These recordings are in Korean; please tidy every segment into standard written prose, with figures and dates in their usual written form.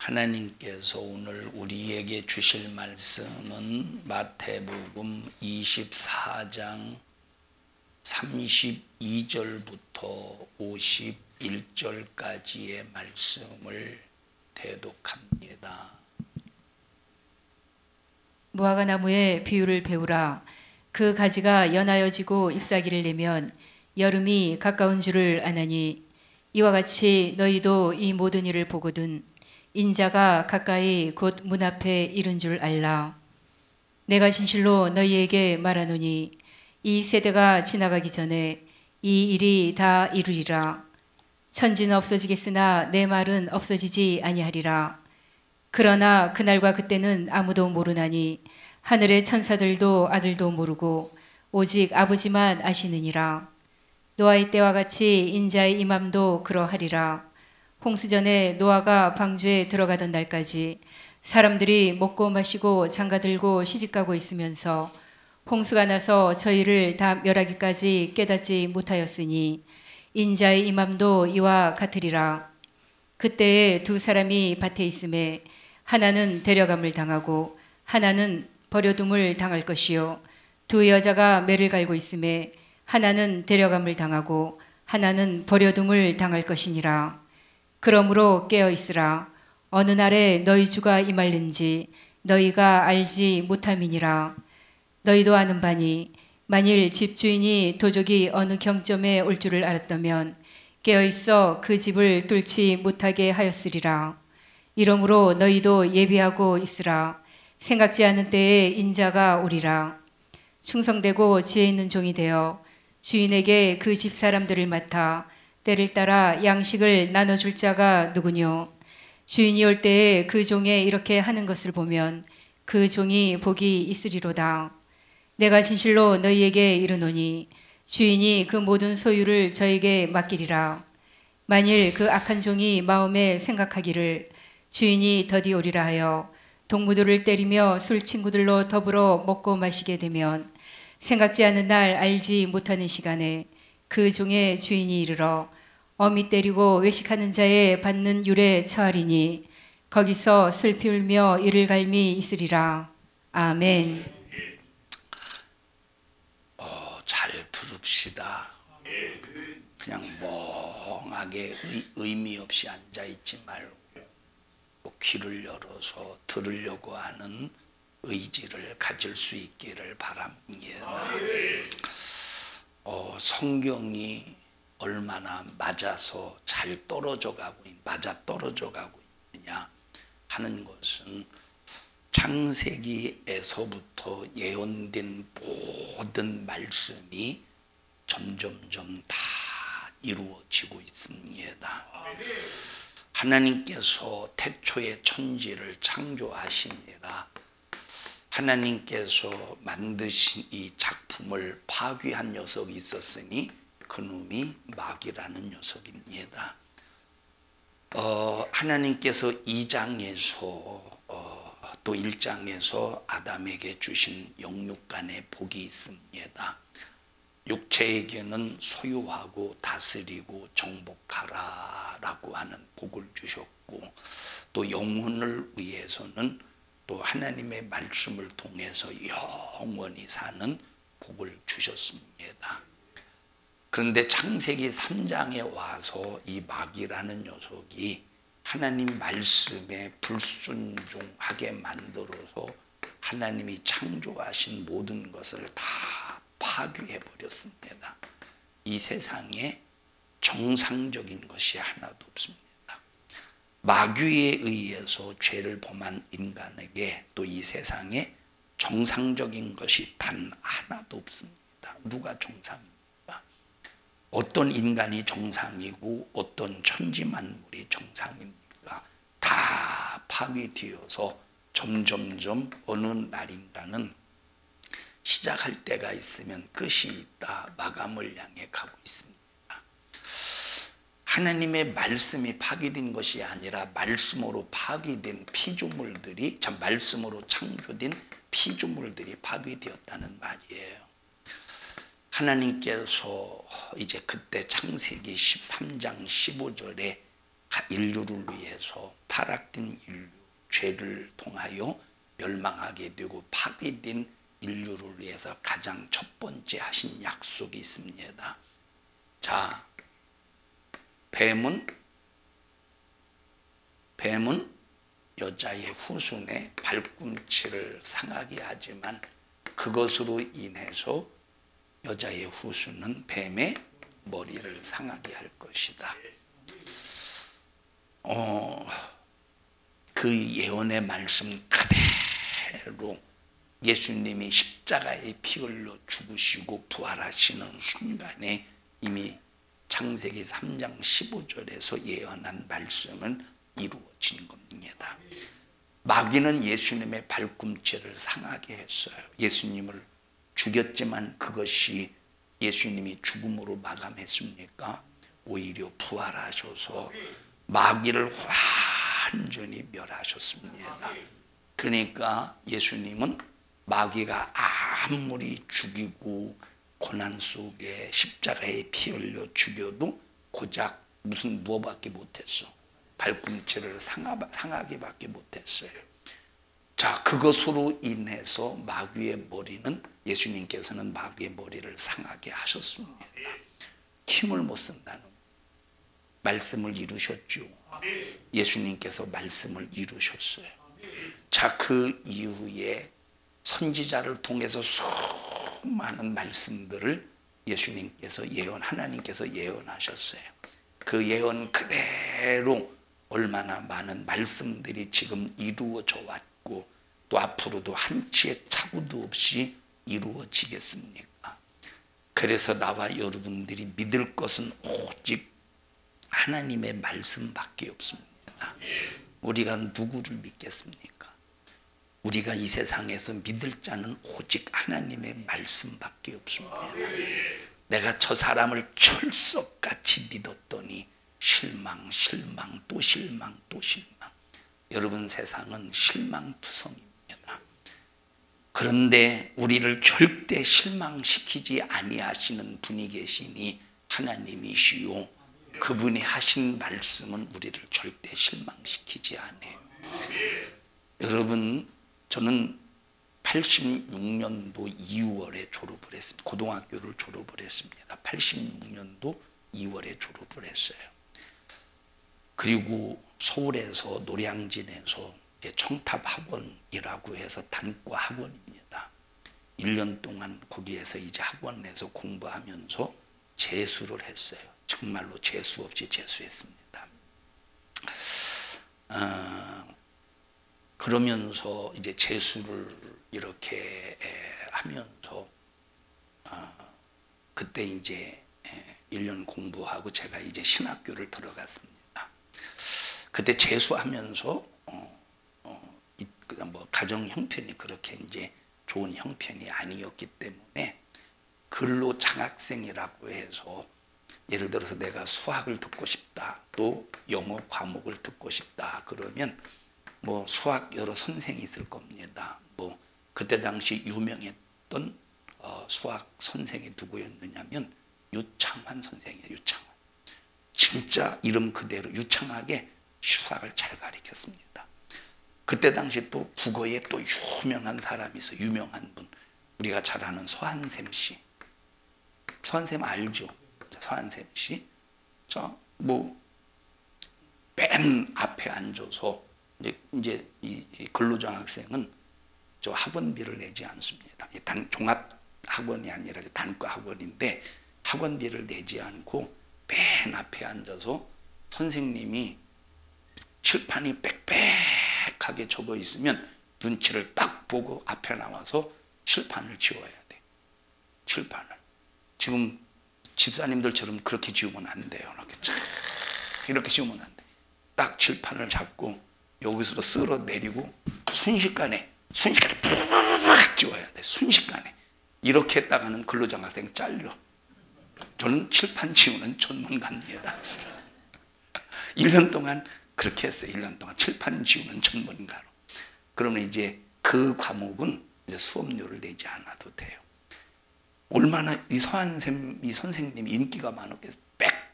하나님께서 오늘 우리에게 주실 말씀은 마태복음 24장 32절부터 51절까지의 말씀을 대독합니다. 무화과 나무의 비유를 배우라. 그 가지가 연하여지고 잎사귀를 내면 여름이 가까운 줄을 아나니, 이와 같이 너희도 이 모든 일을 보거든 인자가 가까이 곧 문 앞에 이른 줄 알라. 내가 진실로 너희에게 말하노니 이 세대가 지나가기 전에 이 일이 다 이루리라. 천지는 없어지겠으나 내 말은 없어지지 아니하리라. 그러나 그날과 그때는 아무도 모르나니 하늘의 천사들도 아들도 모르고 오직 아버지만 아시느니라. 노아의 때와 같이 인자의 임함도 그러하리라. 홍수전에 노아가 방주에 들어가던 날까지 사람들이 먹고 마시고 장가들고 시집가고 있으면서 홍수가 나서 저희를 다 멸하기까지 깨닫지 못하였으니 인자의 임함도 이와 같으리라. 그때에 두 사람이 밭에 있음에 하나는 데려감을 당하고 하나는 버려둠을 당할 것이요, 두 여자가 매를 갈고 있음에 하나는 데려감을 당하고 하나는 버려둠을 당할 것이니라. 그러므로 깨어 있으라. 어느 날에 너희 주가 임할는지 너희가 알지 못함이니라. 너희도 아는 바니 만일 집주인이 도적이 어느 경점에 올 줄을 알았다면 깨어 있어 그 집을 뚫지 못하게 하였으리라. 이러므로 너희도 예비하고 있으라. 생각지 않은 때에 인자가 오리라. 충성되고 지혜 있는 종이 되어 주인에게 그 집 사람들을 맡아 때를 따라 양식을 나눠줄 자가 누구뇨? 주인이 올 때에 그 종에 이렇게 하는 것을 보면 그 종이 복이 있으리로다. 내가 진실로 너희에게 이르노니 주인이 그 모든 소유를 저에게 맡기리라. 만일 그 악한 종이 마음에 생각하기를 주인이 더디 오리라 하여 동무들을 때리며 술 친구들로 더불어 먹고 마시게 되면 생각지 않은 날 알지 못하는 시간에 그 종의 주인이 이르러 어미 때리고 외식하는 자의 받는 율에 처하리니 거기서 슬피 울며 이를 갈미 있으리라. 아멘. 잘 들읍시다. 그냥 멍하게 의미 없이 앉아있지 말고 귀를 열어서 들으려고 하는 의지를 가질 수 있기를 바랍니다. 성경이 얼마나 맞아서 잘 맞아 떨어져 가고 있느냐 하는 것은 창세기에서부터 예언된 모든 말씀이 점점점 다 이루어지고 있습니다. 하나님께서 태초에 천지를 창조하시니라. 하나님께서 만드신 이 작품을 파괴한 녀석이 있었으니 그놈이 마귀라는 녀석입니다. 하나님께서 2장에서 또 1장에서 아담에게 주신 영육간의 복이 있습니다. 육체에게는 소유하고 다스리고 정복하라 라고 하는 복을 주셨고, 또 영혼을 위해서는 또 하나님의 말씀을 통해서 영원히 사는 복을 주셨습니다. 그런데 창세기 3장에 와서 이 마귀라는 녀석이 하나님 말씀에 불순종하게 만들어서 하나님이 창조하신 모든 것을 다 파괴해 버렸습니다. 이 세상에 정상적인 것이 하나도 없습니다. 마귀에 의해서 죄를 범한 인간에게 또 이 세상에 정상적인 것이 단 하나도 없습니다. 누가 정상입니까? 어떤 인간이 정상이고 어떤 천지만물이 정상입니까? 다 파괴되어서 점점점 어느 날인가는 시작할 때가 있으면 끝이 있다, 마감을 향해 가고 있습니다. 하나님의 말씀이 파괴된 것이 아니라 말씀으로 파괴된 피조물들이, 말씀으로 창조된 피조물들이 파괴되었다는 말이에요. 하나님께서 이제 그때 창세기 13장 15절에 인류를 위해서 타락된 인류, 죄를 통하여 멸망하게 되고 파괴된 인류를 위해서 가장 첫 번째 하신 약속이 있습니다. 자, 뱀은 여자의 후순에 발꿈치를 상하게 하지만 그것으로 인해서 여자의 후순은 뱀의 머리를 상하게 할 것이다. 그 예언의 말씀 그대로 예수님이 십자가에 피 흘려 죽으시고 부활하시는 순간에 이미 창세기 3장 15절에서 예언한 말씀은 이루어진 겁니다. 마귀는 예수님의 발꿈치를 상하게 했어요. 예수님을 죽였지만 그것이 예수님이 죽음으로 마감했습니까? 오히려 부활하셔서 마귀를 완전히 멸하셨습니다. 그러니까 예수님은 마귀가 아무리 죽이고 고난 속에 십자가에 피 흘려 죽여도 고작 무엇밖에 못했어. 발꿈치를 상하게밖에 못했어요. 자, 그것으로 인해서 마귀의 머리는 예수님께서는 마귀의 머리를 상하게 하셨습니다. 힘을 못 쓴다는 말씀을 이루셨죠. 예수님께서 말씀을 이루셨어요. 자, 그 이후에 선지자를 통해서 수많은 말씀들을 예수님께서 하나님께서 예언하셨어요. 그 예언 그대로 얼마나 많은 말씀들이 지금 이루어져 왔고 또 앞으로도 한치의 착오도 없이 이루어지겠습니까? 그래서 나와 여러분들이 믿을 것은 오직 하나님의 말씀밖에 없습니다. 우리가 누구를 믿겠습니까? 우리가 이 세상에서 믿을 자는 오직 하나님의 말씀밖에 없습니다. 내가 저 사람을 철석같이 믿었더니 실망, 실망, 또 실망, 또 실망. 여러분, 세상은 실망투성입니다. 그런데 우리를 절대 실망시키지 아니하시는 분이 계시니 하나님이시요. 그분이 하신 말씀은 우리를 절대 실망시키지 않아요. 여러분, 저는 86년도 2월에 졸업을 했습니다. 고등학교를 졸업을 했습니다. 86년도 2월에 졸업을 했어요. 그리고 서울에서 노량진에서 청탑학원이라고 해서 단과 학원입니다. 1년 동안 거기에서 이제 학원에서 공부하면서 재수를 했어요. 정말로 재수 없이 재수했습니다. 그러면서 이제 재수를 이렇게 하면서 그때 이제 1년 공부하고 제가 이제 신학교를 들어갔습니다. 그때 재수하면서 뭐 가정 형편이 그렇게 이제 좋은 형편이 아니었기 때문에 근로 장학생이라고 해서 예를 들어서 내가 수학을 듣고 싶다, 또 영어 과목을 듣고 싶다 그러면 뭐 수학 여러 선생이 있을 겁니다. 뭐 그때 당시 유명했던 수학 선생이 누구였느냐면 유창환 선생이에요. 유창환. 진짜 이름 그대로 유창하게 수학을 잘 가르쳤습니다. 그때 당시 또 국어에 또 유명한 사람이 있어요. 유명한 분. 우리가 잘 아는 서한샘 씨. 서한샘 알죠? 서한샘 씨. 뭐 맨 앞에 앉아서 이제 이 근로장학생은 저 학원비를 내지 않습니다. 종합 학원이 아니라 단과 학원인데 학원비를 내지 않고 맨 앞에 앉아서 선생님이 칠판이 빽빽하게 적어 있으면 눈치를 딱 보고 앞에 나와서 칠판을 지워야 돼. 칠판을. 지금 집사님들처럼 그렇게 지우면 안 돼요. 이렇게 지우면 안 돼. 딱 칠판을 잡고 여기서도 쓸어 내리고 순식간에 푹 지워야 돼. 순식간에. 이렇게 했다가는 근로장학생 잘려. 저는 칠판 지우는 전문가입니다. 1년 동안 그렇게 했어요. 1년 동안 칠판 지우는 전문가로. 그러면 이제 그 과목은 이제 수업료를 내지 않아도 돼요. 얼마나 이 서한샘 이 선생님이 인기가 많았겠어요.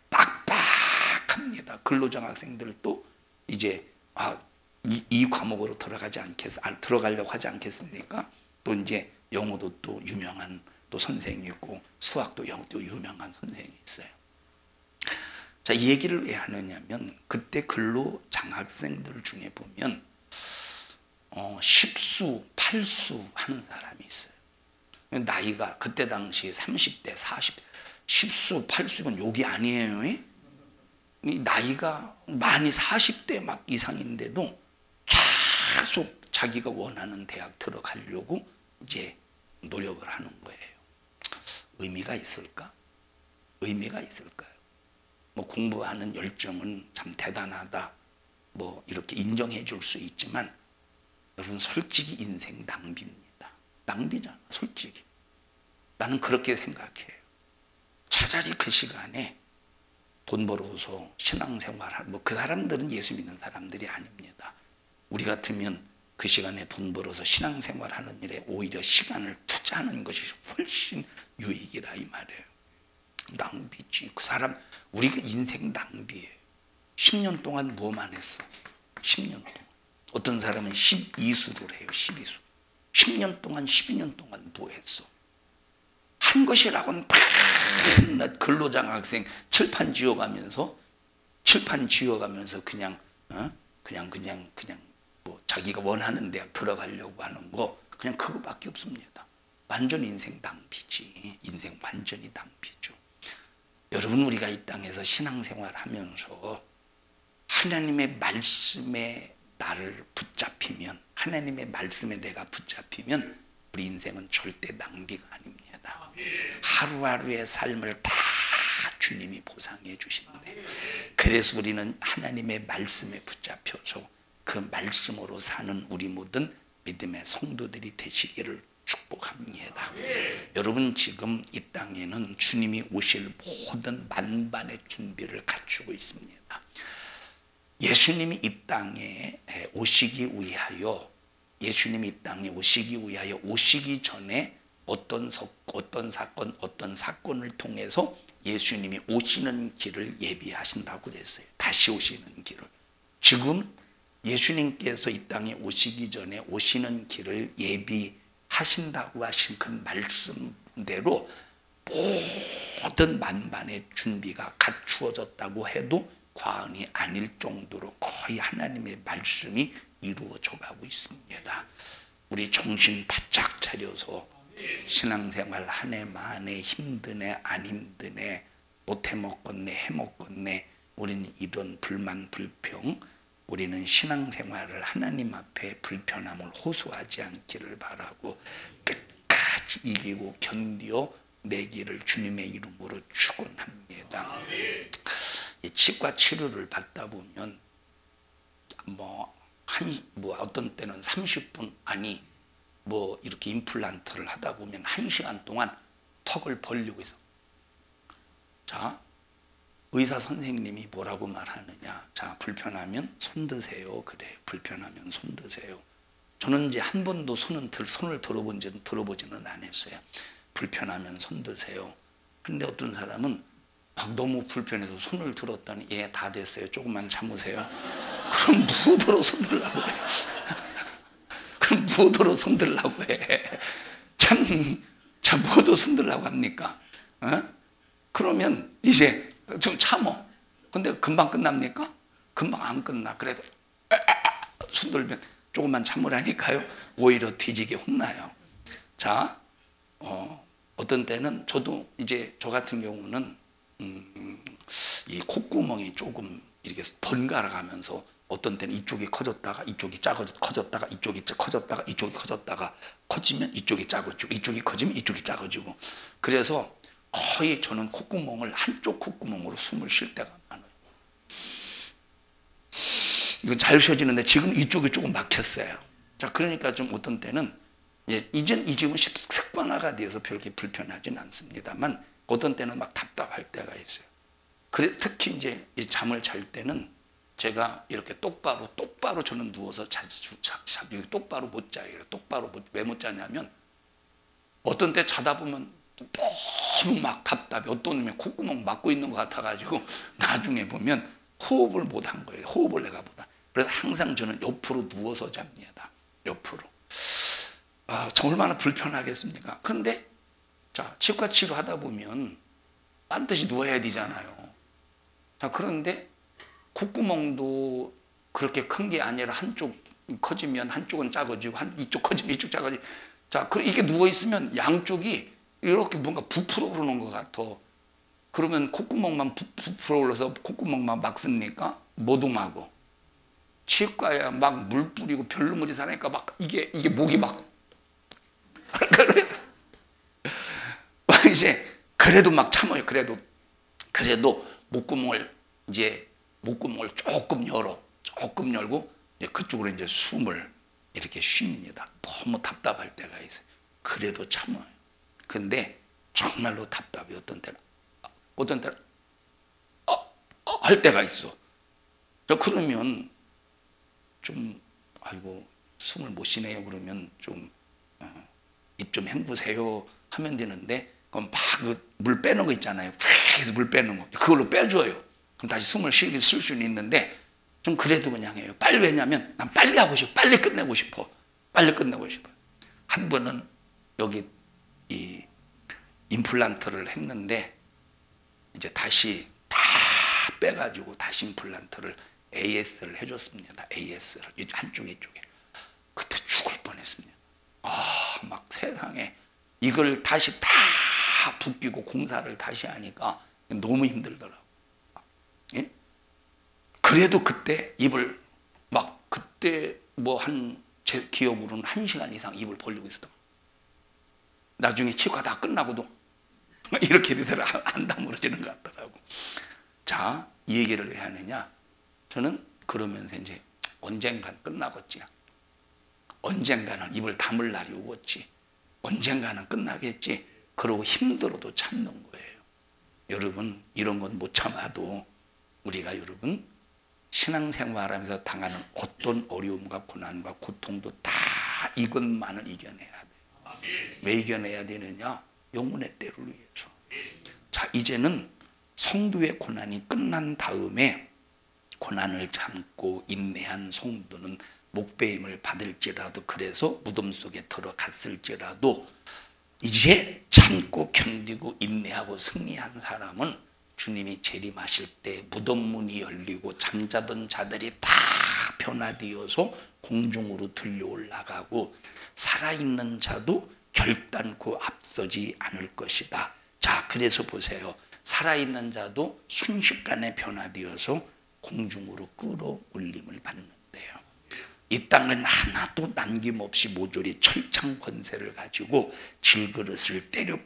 빡빡한 합니다. 근로장학생들도 이제 이 과목으로 들어가려고 하지 않겠습니까? 또 이제 영어도 또 유명한 또 선생이 있고 수학도 영어도 유명한 선생이 있어요. 자, 이 얘기를 왜 하느냐면 그때 근로장학생들 중에 보면 10수, 8수 하는 사람이 있어요. 나이가 그때 당시 30대, 10수, 8수는 욕이 아니에요. 이 나이가 많이 40대 막 이상인데도 계속 자기가 원하는 대학 들어가려고 이제 노력을 하는 거예요. 의미가 있을까? 의미가 있을까요? 뭐 공부하는 열정은 참 대단하다, 뭐 이렇게 인정해 줄 수 있지만 여러분, 솔직히 인생 낭비입니다. 낭비잖아, 솔직히. 나는 그렇게 생각해요. 차라리 그 시간에 돈 벌어서 신앙생활, 뭐 그 사람들은 예수 믿는 사람들이 아닙니다. 우리 같으면 그 시간에 돈 벌어서 신앙생활 하는 일에 오히려 시간을 투자하는 것이 훨씬 유익이라 이 말이에요. 낭비지. 그 사람, 우리가 인생 낭비예요. 10년 동안 뭐만 했어? 10년 동안. 어떤 사람은 12수를 해요. 12수. 10년 동안, 12년 동안 뭐 했어? 한 것이라고는 밤낮 근로장학생 칠판 지어가면서 그냥 뭐 자기가 원하는 대학 들어가려고 하는 거, 그냥 그거밖에 없습니다. 완전 인생 낭비지. 인생 완전히 낭비죠. 여러분, 우리가 이 땅에서 신앙생활 하면서 하나님의 말씀에 나를 붙잡히면, 하나님의 말씀에 내가 붙잡히면 우리 인생은 절대 낭비가 아닙니다. 하루하루의 삶을 다 주님이 보상해 주시는데, 그래서 우리는 하나님의 말씀에 붙잡혀서 그 말씀으로 사는 우리 모든 믿음의 성도들이 되시기를 축복합니다. 여러분, 지금 이 땅에는 주님이 오실 모든 만반의 준비를 갖추고 있습니다. 예수님이 이 땅에 오시기 위하여, 오시기 전에 어떤 사건, 어떤 사건을 통해서 예수님이 오시는 길을 예비하신다고 그랬어요. 다시 오시는 길을. 지금 예수님께서 이 땅에 오시기 전에 오시는 길을 예비하신다고 하신 그 말씀대로 모든 만반의 준비가 갖추어졌다고 해도 과언이 아닐 정도로 거의 하나님의 말씀이 이루어져 가고 있습니다. 우리 정신 바짝 차려서 신앙생활 한 해 만에 힘드네 안 힘드네, 못해 먹겠네 해 먹겠네, 우리는 이런 불만 불평, 우리는 신앙생활을 하나님 앞에 불편함을 호소하지 않기를 바라고 끝까지 이기고 견디어 내기를 주님의 이름으로 축원합니다. 치과 치료를 받다 보면 어떤 때는 30분, 아니 뭐 이렇게 임플란트를 하다 보면 1시간 동안 턱을 벌리고 있어. 자, 의사 선생님이 뭐라고 말하느냐? 자, 불편하면 손 드세요. 그래, 불편하면 손 드세요. 저는 이제 한 번도 손을 들어보지는 않았어요. 불편하면 손 드세요. 근데 어떤 사람은 막 너무 불편해서 손을 들었더니 예, 다 됐어요. 조금만 참으세요. 그럼 무엇으로 손 들라고 해? 그럼 무엇으로 손 들라고 해? 참, 무엇으로 손 들라고 합니까? 그러면 이제 좀 참어. 근데 금방 끝납니까? 금방 안 끝나. 그래서 손 들면 조금만 참으라니까요. 오히려 뒤지게 혼나요. 자, 어떤 때는 저도 이제 저 같은 경우는 이 콧구멍이 조금 이렇게 번갈아 가면서 어떤 때는 이쪽이 커졌다가 이쪽이 커졌다가 이쪽이 커졌다가 이쪽이 커졌다가 커지면 이쪽이 작아지고 이쪽이 커지면 이쪽이 작아지고, 그래서 거의 저는 한쪽 콧구멍으로 숨을 쉴 때가 많아요. 이건 잘 쉬어지는데 지금 이쪽이 조금 막혔어요. 자, 그러니까 좀 어떤 때는 지금은 습관화가 되어서 별게 불편하진 않습니다만 어떤 때는 막 답답할 때가 있어요. 그래, 특히 이제 잠을 잘 때는 제가 이렇게 똑바로 저는 누워서 똑바로 못 자요. 왜 못 자냐면 어떤 때 자다 보면 너무 막 답답해. 어떤 놈이 콧구멍 막고 있는 것 같아가지고 나중에 보면 호흡을 못 한 거예요. 호흡을 내가 못 한. 그래서 항상 저는 옆으로 누워서 잡니다. 옆으로. 얼마나 불편하겠습니까? 근데 자, 치과 치료하다 보면 반드시 누워야 되잖아요. 자, 그런데 콧구멍도 그렇게 큰 게 아니라 한쪽 커지면 한쪽은 작아지고 이쪽 커지면 이쪽 작아지고. 자, 이게 누워 있으면 양쪽이 이렇게 뭔가 부풀어 오르는 것 같아. 그러면 콧구멍만 부풀어 올라서 콧구멍만 막 씁니까? 못 응하고. 치과에 막 물 뿌리고 별로물이 사니까 막 이게 목이 막 이제 그래도 막 참아요. 그래도 목구멍을 조금 열고 이제 그쪽으로 이제 숨을 이렇게 쉽니다. 너무 답답할 때가 있어요. 그래도 참아요. 근데 정말로 답답해. 어떤 때는 할 때가 있어. 그러면 좀 아이고 숨을 못 쉬네요. 그러면 좀 입 좀 헹구세요 하면 되는데, 그럼 막 물 빼는 거 있잖아요. 그래서 물 빼는 거 그걸로 빼줘요. 그럼 다시 숨을 쉬게 쓸 수는 있는데 좀 그래도 그냥 해요. 빨리. 왜냐면 난 빨리 하고 싶어. 빨리 끝내고 싶어. 한 번은 여기 이 임플란트를 했는데 이제 다시 다 빼가지고 다시 임플란트를 AS를 해줬습니다. AS를 한쪽에. 그때 죽을 뻔했습니다. 막 세상에 이걸 다시 다 붓기고 공사를 다시 하니까 너무 힘들더라고. 예? 그래도 그때 입을 그때 제 기억으로는 1시간 이상 입을 벌리고 있었던. 나중에 치과 다 끝나고도 이렇게 되더라. 안 다물어지는 것 같더라고. 자, 이 얘기를 왜 하느냐? 저는 그러면서 이제 언젠간 끝나겠지. 언젠가는 입을 다물 날이 오겠지. 언젠가는 끝나겠지. 그러고 힘들어도 참는 거예요. 여러분, 이런 건 못 참아도 우리가 여러분 신앙생활하면서 당하는 어떤 어려움과 고난과 고통도 다 이것만을 이겨내야 돼요. 왜 이겨내야 되느냐? 영혼의 때를 위해서. 자, 이제는 성도의 고난이 끝난 다음에 고난을 참고 인내한 성도는 목배임을 받을지라도, 그래서 무덤 속에 들어갔을지라도 이제 참고 견디고 인내하고 승리한 사람은 주님이 재림하실 때 무덤 문이 열리고 잠자던 자들이 다 변화되어서 공중으로 들려 올라가고 살아있는 자도 결단코 앞서지 않을 것이다. 자, 그래서 보세요. 살아있는 자도 순식간에 변화되어서 공중으로 끌어올림을 받는데요. 이 땅은 하나도 남김없이 모조리 철창 권세를 가지고 질그릇을 때려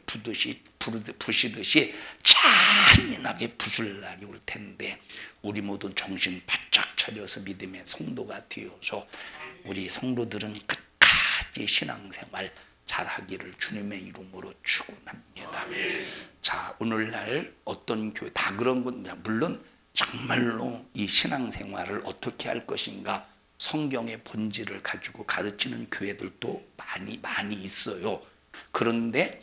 부시듯이 잔인하게 부술 날이 올 텐데, 우리 모두 정신 바짝 차려서 믿음의 성도가 되어서 우리 성도들은 끝까지 신앙생활 잘하기를 주님의 이름으로 축원합니다. 자, 오늘날 어떤 교회 다 그런 겁니다. 물론 정말로 이 신앙생활을 어떻게 할 것인가 성경의 본질을 가지고 가르치는 교회들도 많이 있어요. 그런데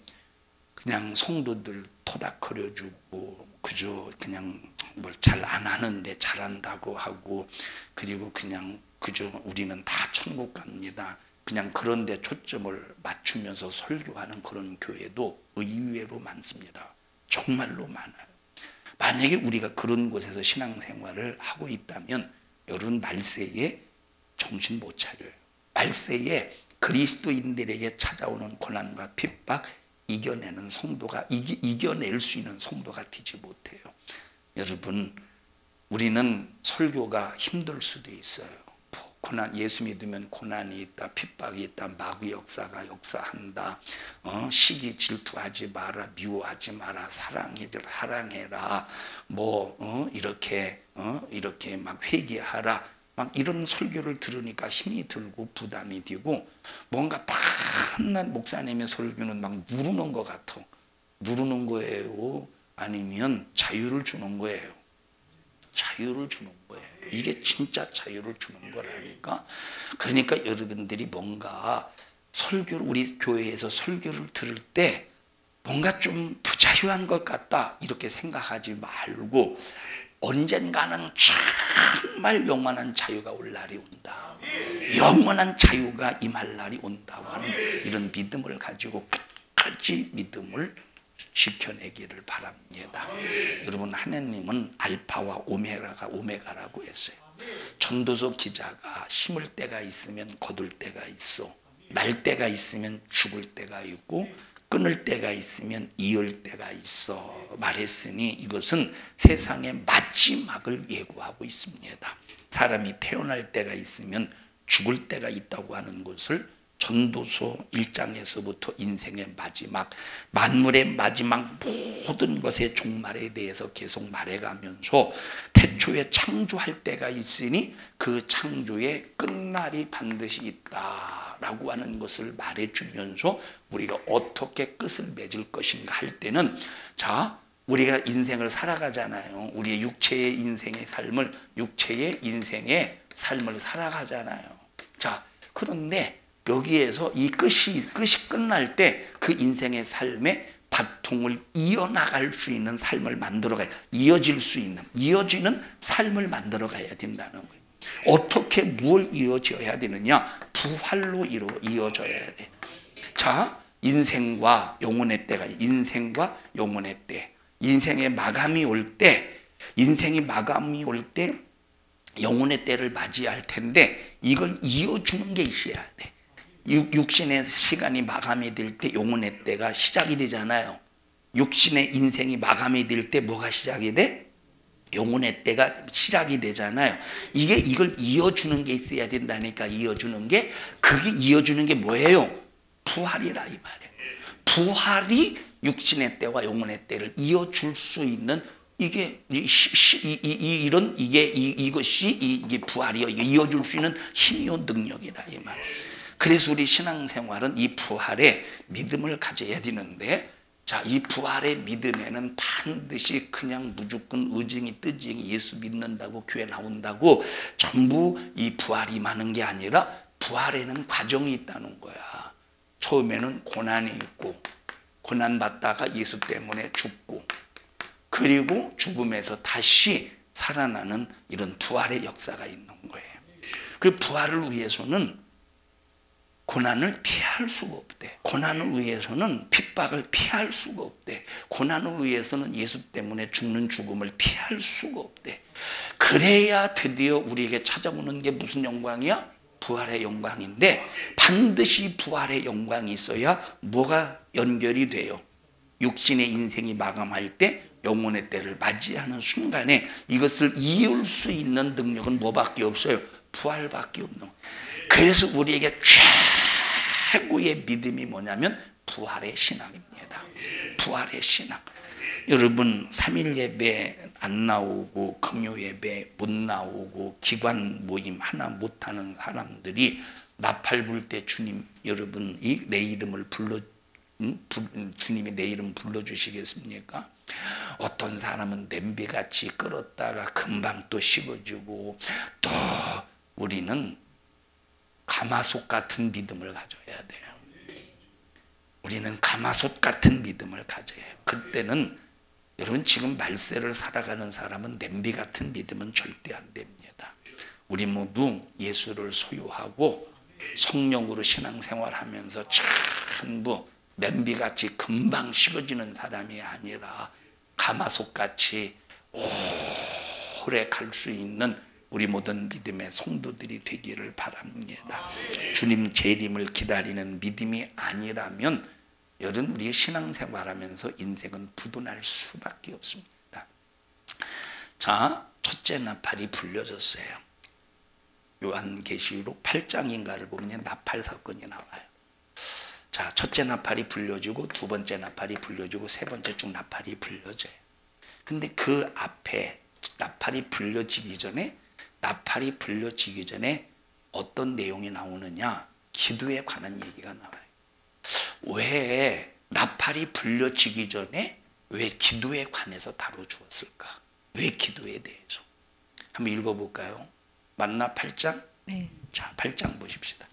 그냥 성도들 토닥거려주고 그저 그냥 뭘 잘 안 하는데 잘한다고 하고, 그리고 그냥 그저 우리는 다 천국 갑니다. 그냥 그런 데 초점을 맞추면서 설교하는 그런 교회도 의외로 많습니다. 정말로 많아요. 만약에 우리가 그런 곳에서 신앙생활을 하고 있다면 여러분 말세에 정신 못 차려요. 말세에 그리스도인들에게 찾아오는 고난과 핍박 이겨내는 성도가 이겨낼 수 있는 성도가 되지 못해요. 여러분, 우리는 설교가 힘들 수도 있어요. 고난, 예수 믿으면 고난이 있다, 핍박이 있다, 마귀 역사가 역사한다, 시기 질투하지 마라, 미워하지 마라, 사랑해라, 이렇게 막 회개하라, 막 이런 설교를 들으니까 힘이 들고 부담이 되고, 뭔가 밤낮 목사님의 설교는 막 누르는 것 같아. 누르는 거예요? 아니면 자유를 주는 거예요? 자유를 주는 거예요. 이게 진짜 자유를 주는 거라니까. 그러니까 여러분들이 뭔가 설교를, 우리 교회에서 설교를 들을 때 뭔가 좀 부자유한 것 같다 이렇게 생각하지 말고, 언젠가는 정말 영원한 자유가 올 날이 온다. 영원한 자유가 임할 날이 온다고 하는 이런 믿음을 가지고 끝까지 믿음을 지켜내기를 바랍니다. 여러분, 하나님은 알파와 오메가라고 했어요. 전도서 기자가 심을 때가 있으면 거둘 때가 있어. 날 때가 있으면 죽을 때가 있고 끊을 때가 있으면 이을 때가 있어 말했으니 이것은 세상의 마지막을 예고하고 있습니다. 사람이 태어날 때가 있으면 죽을 때가 있다고 하는 것을 전도서 1장에서부터 인생의 마지막, 만물의 마지막 모든 것의 종말에 대해서 계속 말해가면서 태초에 창조할 때가 있으니 그 창조의 끝날이 반드시 있다라고 하는 것을 말해주면서 우리가 어떻게 끝을 맺을 것인가 할 때는, 자, 우리가 인생을 살아가잖아요. 우리의 육체의 인생의 삶을 살아가잖아요. 자, 그런데 여기에서 이 끝이 끝날 때 그 인생의 삶의 바통을 이어나갈 수 있는 삶을 만들어가야, 이어지는 삶을 만들어가야 된다는 거예요. 어떻게 뭘 이어져야 되느냐? 부활로 이어져야 돼. 자, 인생과 영혼의 때가, 인생과 영혼의 때, 인생의 마감이 올 때, 영혼의 때를 맞이할 텐데 이걸 이어주는 게 있어야 돼. 육신의 시간이 마감이 될 때 영혼의 때가 시작이 되잖아요. 육신의 인생이 마감이 될 때 뭐가 시작이 돼? 영혼의 때가 시작이 되잖아요. 이걸 이어주는 게 있어야 된다니까. 그게 이어주는 게 뭐예요? 부활이라 이 말이에요. 부활이 육신의 때와 영혼의 때를 이어줄 수 있는, 이게 부활이요. 이게 이어줄 수 있는 힘이요, 능력이라 이 말. 그래서 우리 신앙생활은 이 부활의 믿음을 가져야 되는데, 자, 이 부활의 믿음에는 반드시 그냥 무조건 의증이 뜨징이 예수 믿는다고 교회 나온다고 전부 이 부활이 많은 게 아니라 부활에는 과정이 있다는 거야. 처음에는 고난이 있고, 고난 받다가 예수 때문에 죽고, 그리고 죽음에서 다시 살아나는 이런 부활의 역사가 있는 거예요. 그 부활을 위해서는 고난을 피할 수가 없대. 고난을 위해서는 핍박을 피할 수가 없대. 고난을 위해서는 예수 때문에 죽는 죽음을 피할 수가 없대. 그래야 드디어 우리에게 찾아오는 게 무슨 영광이야? 부활의 영광인데, 반드시 부활의 영광이 있어야 뭐가 연결이 돼요? 육신의 인생이 마감할 때 영혼의 때를 맞이하는 순간에 이것을 이을 수 있는 능력은 뭐밖에 없어요? 부활밖에 없는 거예요. 그래서 우리에게 최고의 믿음이 뭐냐면 부활의 신앙입니다. 부활의 신앙. 여러분, 3일 예배 안 나오고 금요 예배 못 나오고 기관 모임 하나 못하는 사람들이 나팔 불 때 주님, 여러분이 내 이름을 주님이 내 이름 불러주시겠습니까? 어떤 사람은 냄비같이 끓었다가 금방 또 식어지고, 또 우리는 가마솥 같은 믿음을 가져야 돼요. 우리는 가마솥 같은 믿음을 가져야 해요. 그때는 여러분, 지금 말세를 살아가는 사람은 냄비 같은 믿음은 절대 안 됩니다. 우리 모두 예수를 소유하고 성령으로 신앙생활하면서 전부 냄비같이 금방 식어지는 사람이 아니라 가마솥같이 오래 갈 수 있는 우리 모든 믿음의 성도들이 되기를 바랍니다. 주님 재림을 기다리는 믿음이 아니라면 여러분, 우리 신앙생활하면서 인생은 부도날 수밖에 없습니다. 자, 첫째 나팔이 불려졌어요. 요한계시록 8장인가를 보면 나팔 사건이 나와요. 자, 첫째 나팔이 불려지고 두 번째 나팔이 불려지고 세 번째 쭉 나팔이 불려져요. 근데 그 앞에 나팔이 불려지기 전에 어떤 내용이 나오느냐? 기도에 관한 얘기가 나와요. 왜 나팔이 불려지기 전에 왜 기도에 관해서 다뤄주었을까? 왜 기도에 대해서? 한번 읽어볼까요? 맞나? 8장? 네. 자, 8장 보십시다.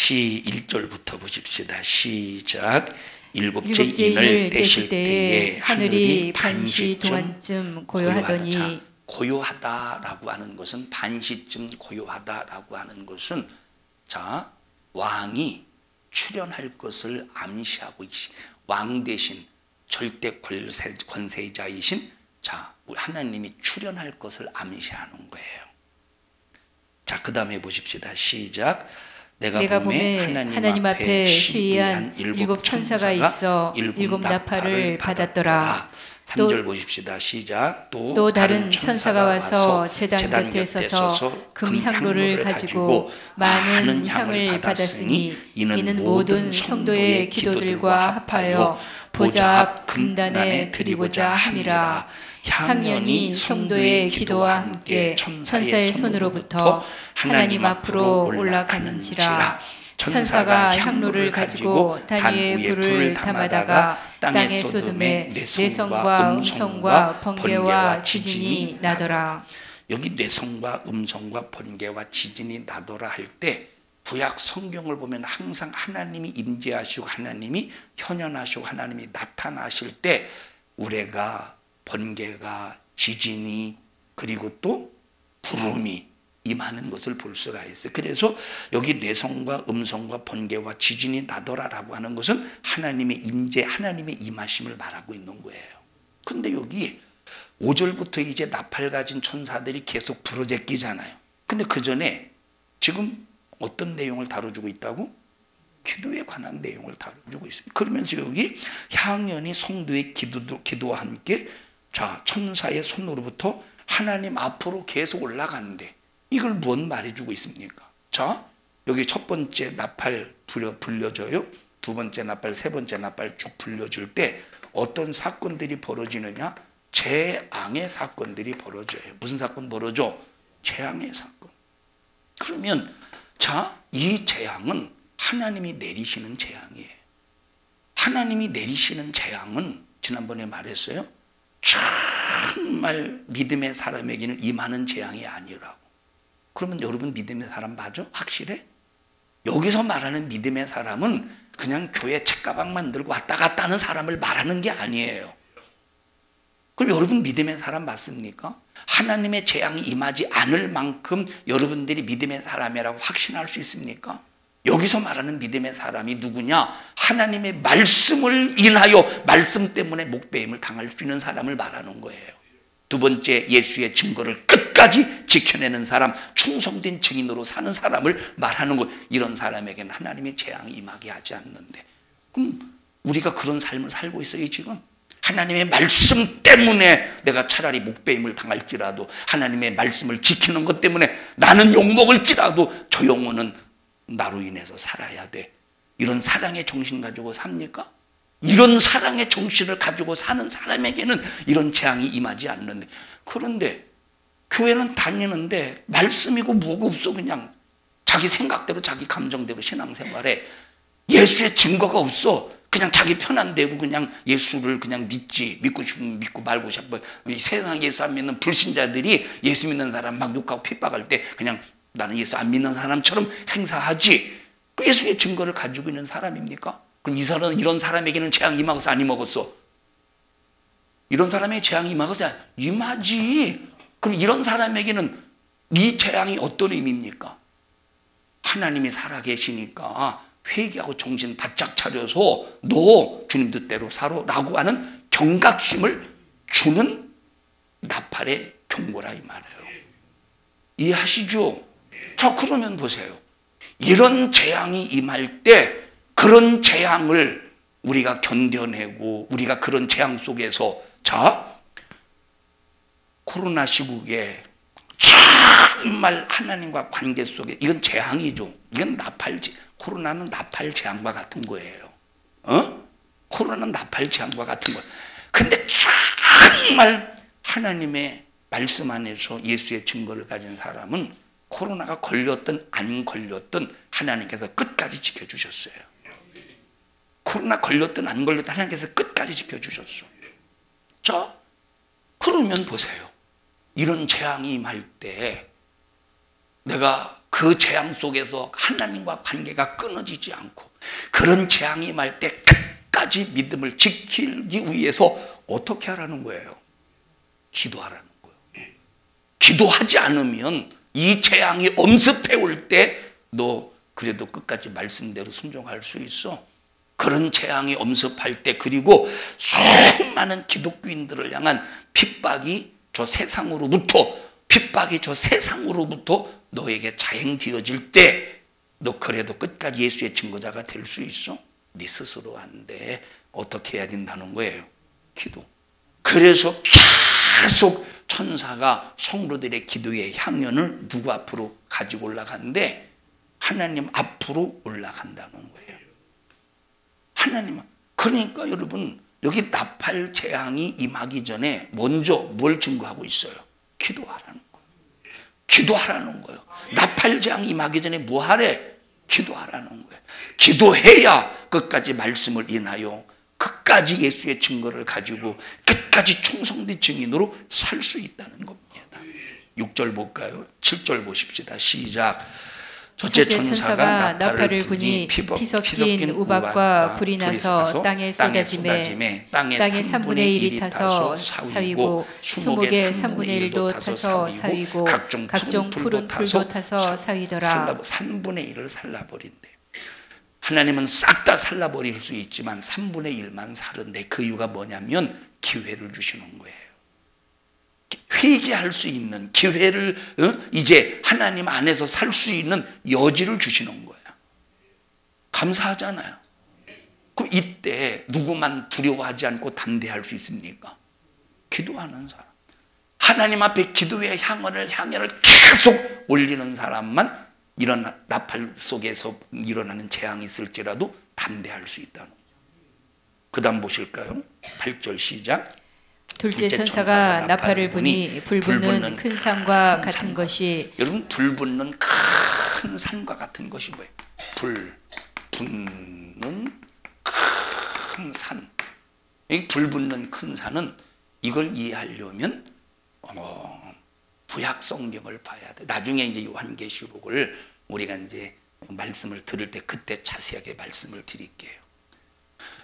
시 1절부터 보십시다. 시작. 일곱째 일곱째 인을 인을 떼실 때에 하늘이 반시 동안쯤 고요하더니. 자, 고요하다라고 하는 것은 반시쯤 고요하다라고 하는 것은 자 왕이 출현할 것을 암시하고 왕 대신 절대 권세자이신 자 하나님이 출현할 것을 암시하는 거예요. 자, 그 다음에 보십시다. 시작. 내가 봄에 하나님 앞에 시위한 일곱 천사가 있어 일곱 나팔을 받았더라. 3절 보십시다. 시작. 또 다른 천사가 와서 제단 곁에 서서 금 향로를 가지고 많은 향을 받았으니 이는 모든 성도의 기도들과 합하여 보좌 앞 금단에 드리고자 함이라. 향연이 성도의 기도와 함께 천사의 손으로부터 하나님 앞으로 올라가는지라. 천사가 향로를 가지고 단 위에 불을 담아다가 땅의 소돔에 뇌성과 음성과 번개와 지진이 나더라. 여기 뇌성과 음성과 번개와 지진이 나더라 할 때 구약 성경을 보면 항상 하나님이 임재하시고 하나님이 현현하시고 하나님이 나타나실 때 우레가 번개가 지진이 그리고 또 구름이 임하는 것을 볼 수가 있어요. 그래서 여기 뇌성과 음성과 번개와 지진이 나더라라고 하는 것은 하나님의 임재, 하나님의 임하심을 말하고 있는 거예요. 근데 여기 5절부터 이제 나팔 가진 천사들이 계속 부러제끼잖아요. 근데 그 전에 지금 어떤 내용을 다뤄주고 있다고? 기도에 관한 내용을 다뤄주고 있습니다. 그러면서 여기 향연이 성도의 기도와 함께 자 천사의 손으로부터 하나님 앞으로 계속 올라가는데 이걸 뭔 말해주고 있습니까? 자 여기 첫 번째 나팔 불려줘요. 두 번째 나팔, 세 번째 나팔 쭉 불려줄 때 어떤 사건들이 벌어지느냐? 재앙의 사건들이 벌어져요. 무슨 사건 벌어져? 재앙의 사건. 그러면 자, 이 재앙은 하나님이 내리시는 재앙이에요. 하나님이 내리시는 재앙은 지난번에 말했어요. 정말 믿음의 사람에게는 임하는 재앙이 아니라고. 그러면 여러분 믿음의 사람 맞아? 확실해? 여기서 말하는 믿음의 사람은 그냥 교회 책가방만 들고 왔다 갔다 하는 사람을 말하는 게 아니에요. 그럼 여러분 믿음의 사람 맞습니까? 하나님의 재앙이 임하지 않을 만큼 여러분들이 믿음의 사람이라고 확신할 수 있습니까? 여기서 말하는 믿음의 사람이 누구냐? 하나님의 말씀을 인하여 말씀 때문에 목배임을 당할 수 있는 사람을 말하는 거예요. 두 번째, 예수의 증거를 끝까지 지켜내는 사람, 충성된 증인으로 사는 사람을 말하는 것. 이런 사람에게는 하나님의 재앙이 임하게 하지 않는데 그럼 우리가 그런 삶을 살고 있어요 지금? 하나님의 말씀 때문에 내가 차라리 목배임을 당할지라도 하나님의 말씀을 지키는 것 때문에 나는 욕먹을지라도 저 영혼은 나로 인해서 살아야 돼. 이런 사랑의 정신 가지고 삽니까? 이런 사랑의 정신을 가지고 사는 사람에게는 이런 재앙이 임하지 않는데 그런데 교회는 다니는데 말씀이고 뭐가 없어. 그냥 자기 생각대로 자기 감정대로 신앙생활에 예수의 증거가 없어. 그냥 자기 편한 대로 그냥 예수를 그냥 믿고 싶으면 믿고 말고 싶어. 이 세상 예수 안 믿는 불신자들이 예수 믿는 사람 막 욕하고 핍박할 때 그냥 나는 예수 안 믿는 사람처럼 행사하지. 그 예수의 증거를 가지고 있는 사람입니까? 그럼 이 사람은 이런 사람에게는 재앙 임하겠어 안 임하겠어? 이런 사람에게 재앙이 임하겠어? 임하지. 그럼 이런 사람에게는 이 재앙이 어떤 의미입니까? 하나님이 살아계시니까 회개하고 정신 바짝 차려서 너 주님 뜻대로 살아 라고 하는 경각심을 주는 나팔의 경고라 이 말이에요. 이해하시죠? 자 그러면 보세요. 이런 재앙이 임할 때 그런 재앙을 우리가 견뎌내고 우리가 그런 재앙 속에서 자 코로나 시국에 정말 하나님과 관계 속에 이건 재앙이죠. 이건 코로나는 나팔 재앙과 같은 거예요. 코로나는 나팔 재앙과 같은 거예요. 근데 정말 하나님의 말씀 안에서 예수의 증거를 가진 사람은 코로나가 걸렸든 안 걸렸든 하나님께서 끝까지 지켜주셨어요. 코로나 걸렸든 안 걸렸든 하나님께서 끝까지 지켜주셨어. 자, 그러면 보세요. 이런 재앙이 임할 때 내가 그 재앙 속에서 하나님과 관계가 끊어지지 않고 그런 재앙이 임할 때 끝까지 믿음을 지키기 위해서 어떻게 하라는 거예요? 기도하라는 거예요. 기도하지 않으면 이 재앙이 엄습해 올 때 너 그래도 끝까지 말씀대로 순종할 수 있어. 그런 재앙이 엄습할 때, 그리고 수많은 기독교인들을 향한 핍박이 저 세상으로부터 너에게 자행되어질 때 너 그래도 끝까지 예수의 증거자가 될 수 있어? 네 스스로 안 돼. 어떻게 해야 된다는 거예요? 기도. 그래서 계속 천사가 성도들의 기도의 향연을 누구 앞으로 가지고 올라가는데 하나님 앞으로 올라간다는 거예요. 하나님. 그러니까 여러분, 여기 나팔 재앙이 임하기 전에 먼저 뭘 증거하고 있어요? 기도하라는 거예요. 기도하라는 거예요. 나팔 재앙이 임하기 전에 뭐 하래? 기도하라는 거예요. 기도해야 끝까지 말씀을 인하여 끝까지 예수의 증거를 가지고 끝까지 충성된 증인으로 살 수 있다는 겁니다. 6절 볼까요? 7절 보십시다. 시작. 첫째 천사가 나팔을 부니 피 섞인 우박과 불이 나서 땅에 쏟아지매 땅의 3분의 1이 타서 사위고 수목의 3분의 1도 타서 사위고 각종 푸른 풀도 타서 사위더라. 3분의 1을 살라버린대. 하나님은 싹 다 살라버릴 수 있지만 3분의 1만 살은데 그 이유가 뭐냐면 기회를 주시는 거예요. 회개할 수 있는 기회를, 이제 하나님 안에서 살 수 있는 여지를 주시는 거야. 감사하잖아요. 그럼 이때 누구만 두려워하지 않고 담대할 수 있습니까? 기도하는 사람. 하나님 앞에 기도의 향연을 계속 올리는 사람만 이런 나팔 속에서 일어나는 재앙이 있을지라도 담대할 수 있다는 거죠. 그 다음 보실까요? 8절 시작. 둘째 천사가 나팔을 부니 불붙는 큰 산과 같은 것이, 여러분, 불붙는 큰 산과 같은 것이 뭐예요? 불붙는 큰 산. 이 불붙는 큰 산은 이걸 이해하려면 구약 성경을 봐야 돼. 나중에 이제 요한계시록을 우리가 이제 말씀을 들을 때 그때 자세하게 말씀을 드릴게요.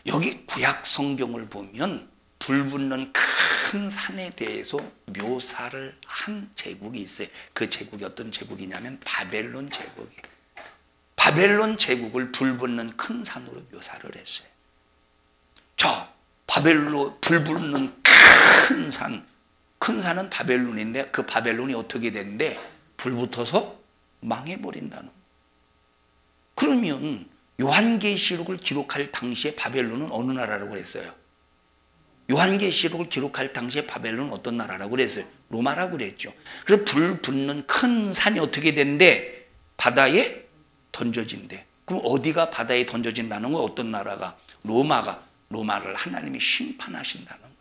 여기 구약 성경을 보면 불붙는 큰 산에 대해서 묘사를 한 제국이 있어요. 그 제국이 어떤 제국이냐면 바벨론 제국이에요. 바벨론 제국을 불붙는 큰 산으로 묘사를 했어요. 불붙는 큰 산은 바벨론인데 그 바벨론이 어떻게 됐는데 불붙어서 망해버린다는 거예요. 그러면 요한계시록을 기록할 당시에 바벨론은 어느 나라라고 그랬어요? 요한계시록을 기록할 당시에 바벨론은 어떤 나라라고 그랬어요? 로마라고 그랬죠. 그래서 불붙는 큰 산이 어떻게 된대? 바다에 던져진대. 그럼 어디가 바다에 던져진다는 거예요? 어떤 나라가? 로마를 하나님이 심판하신다는 거예요.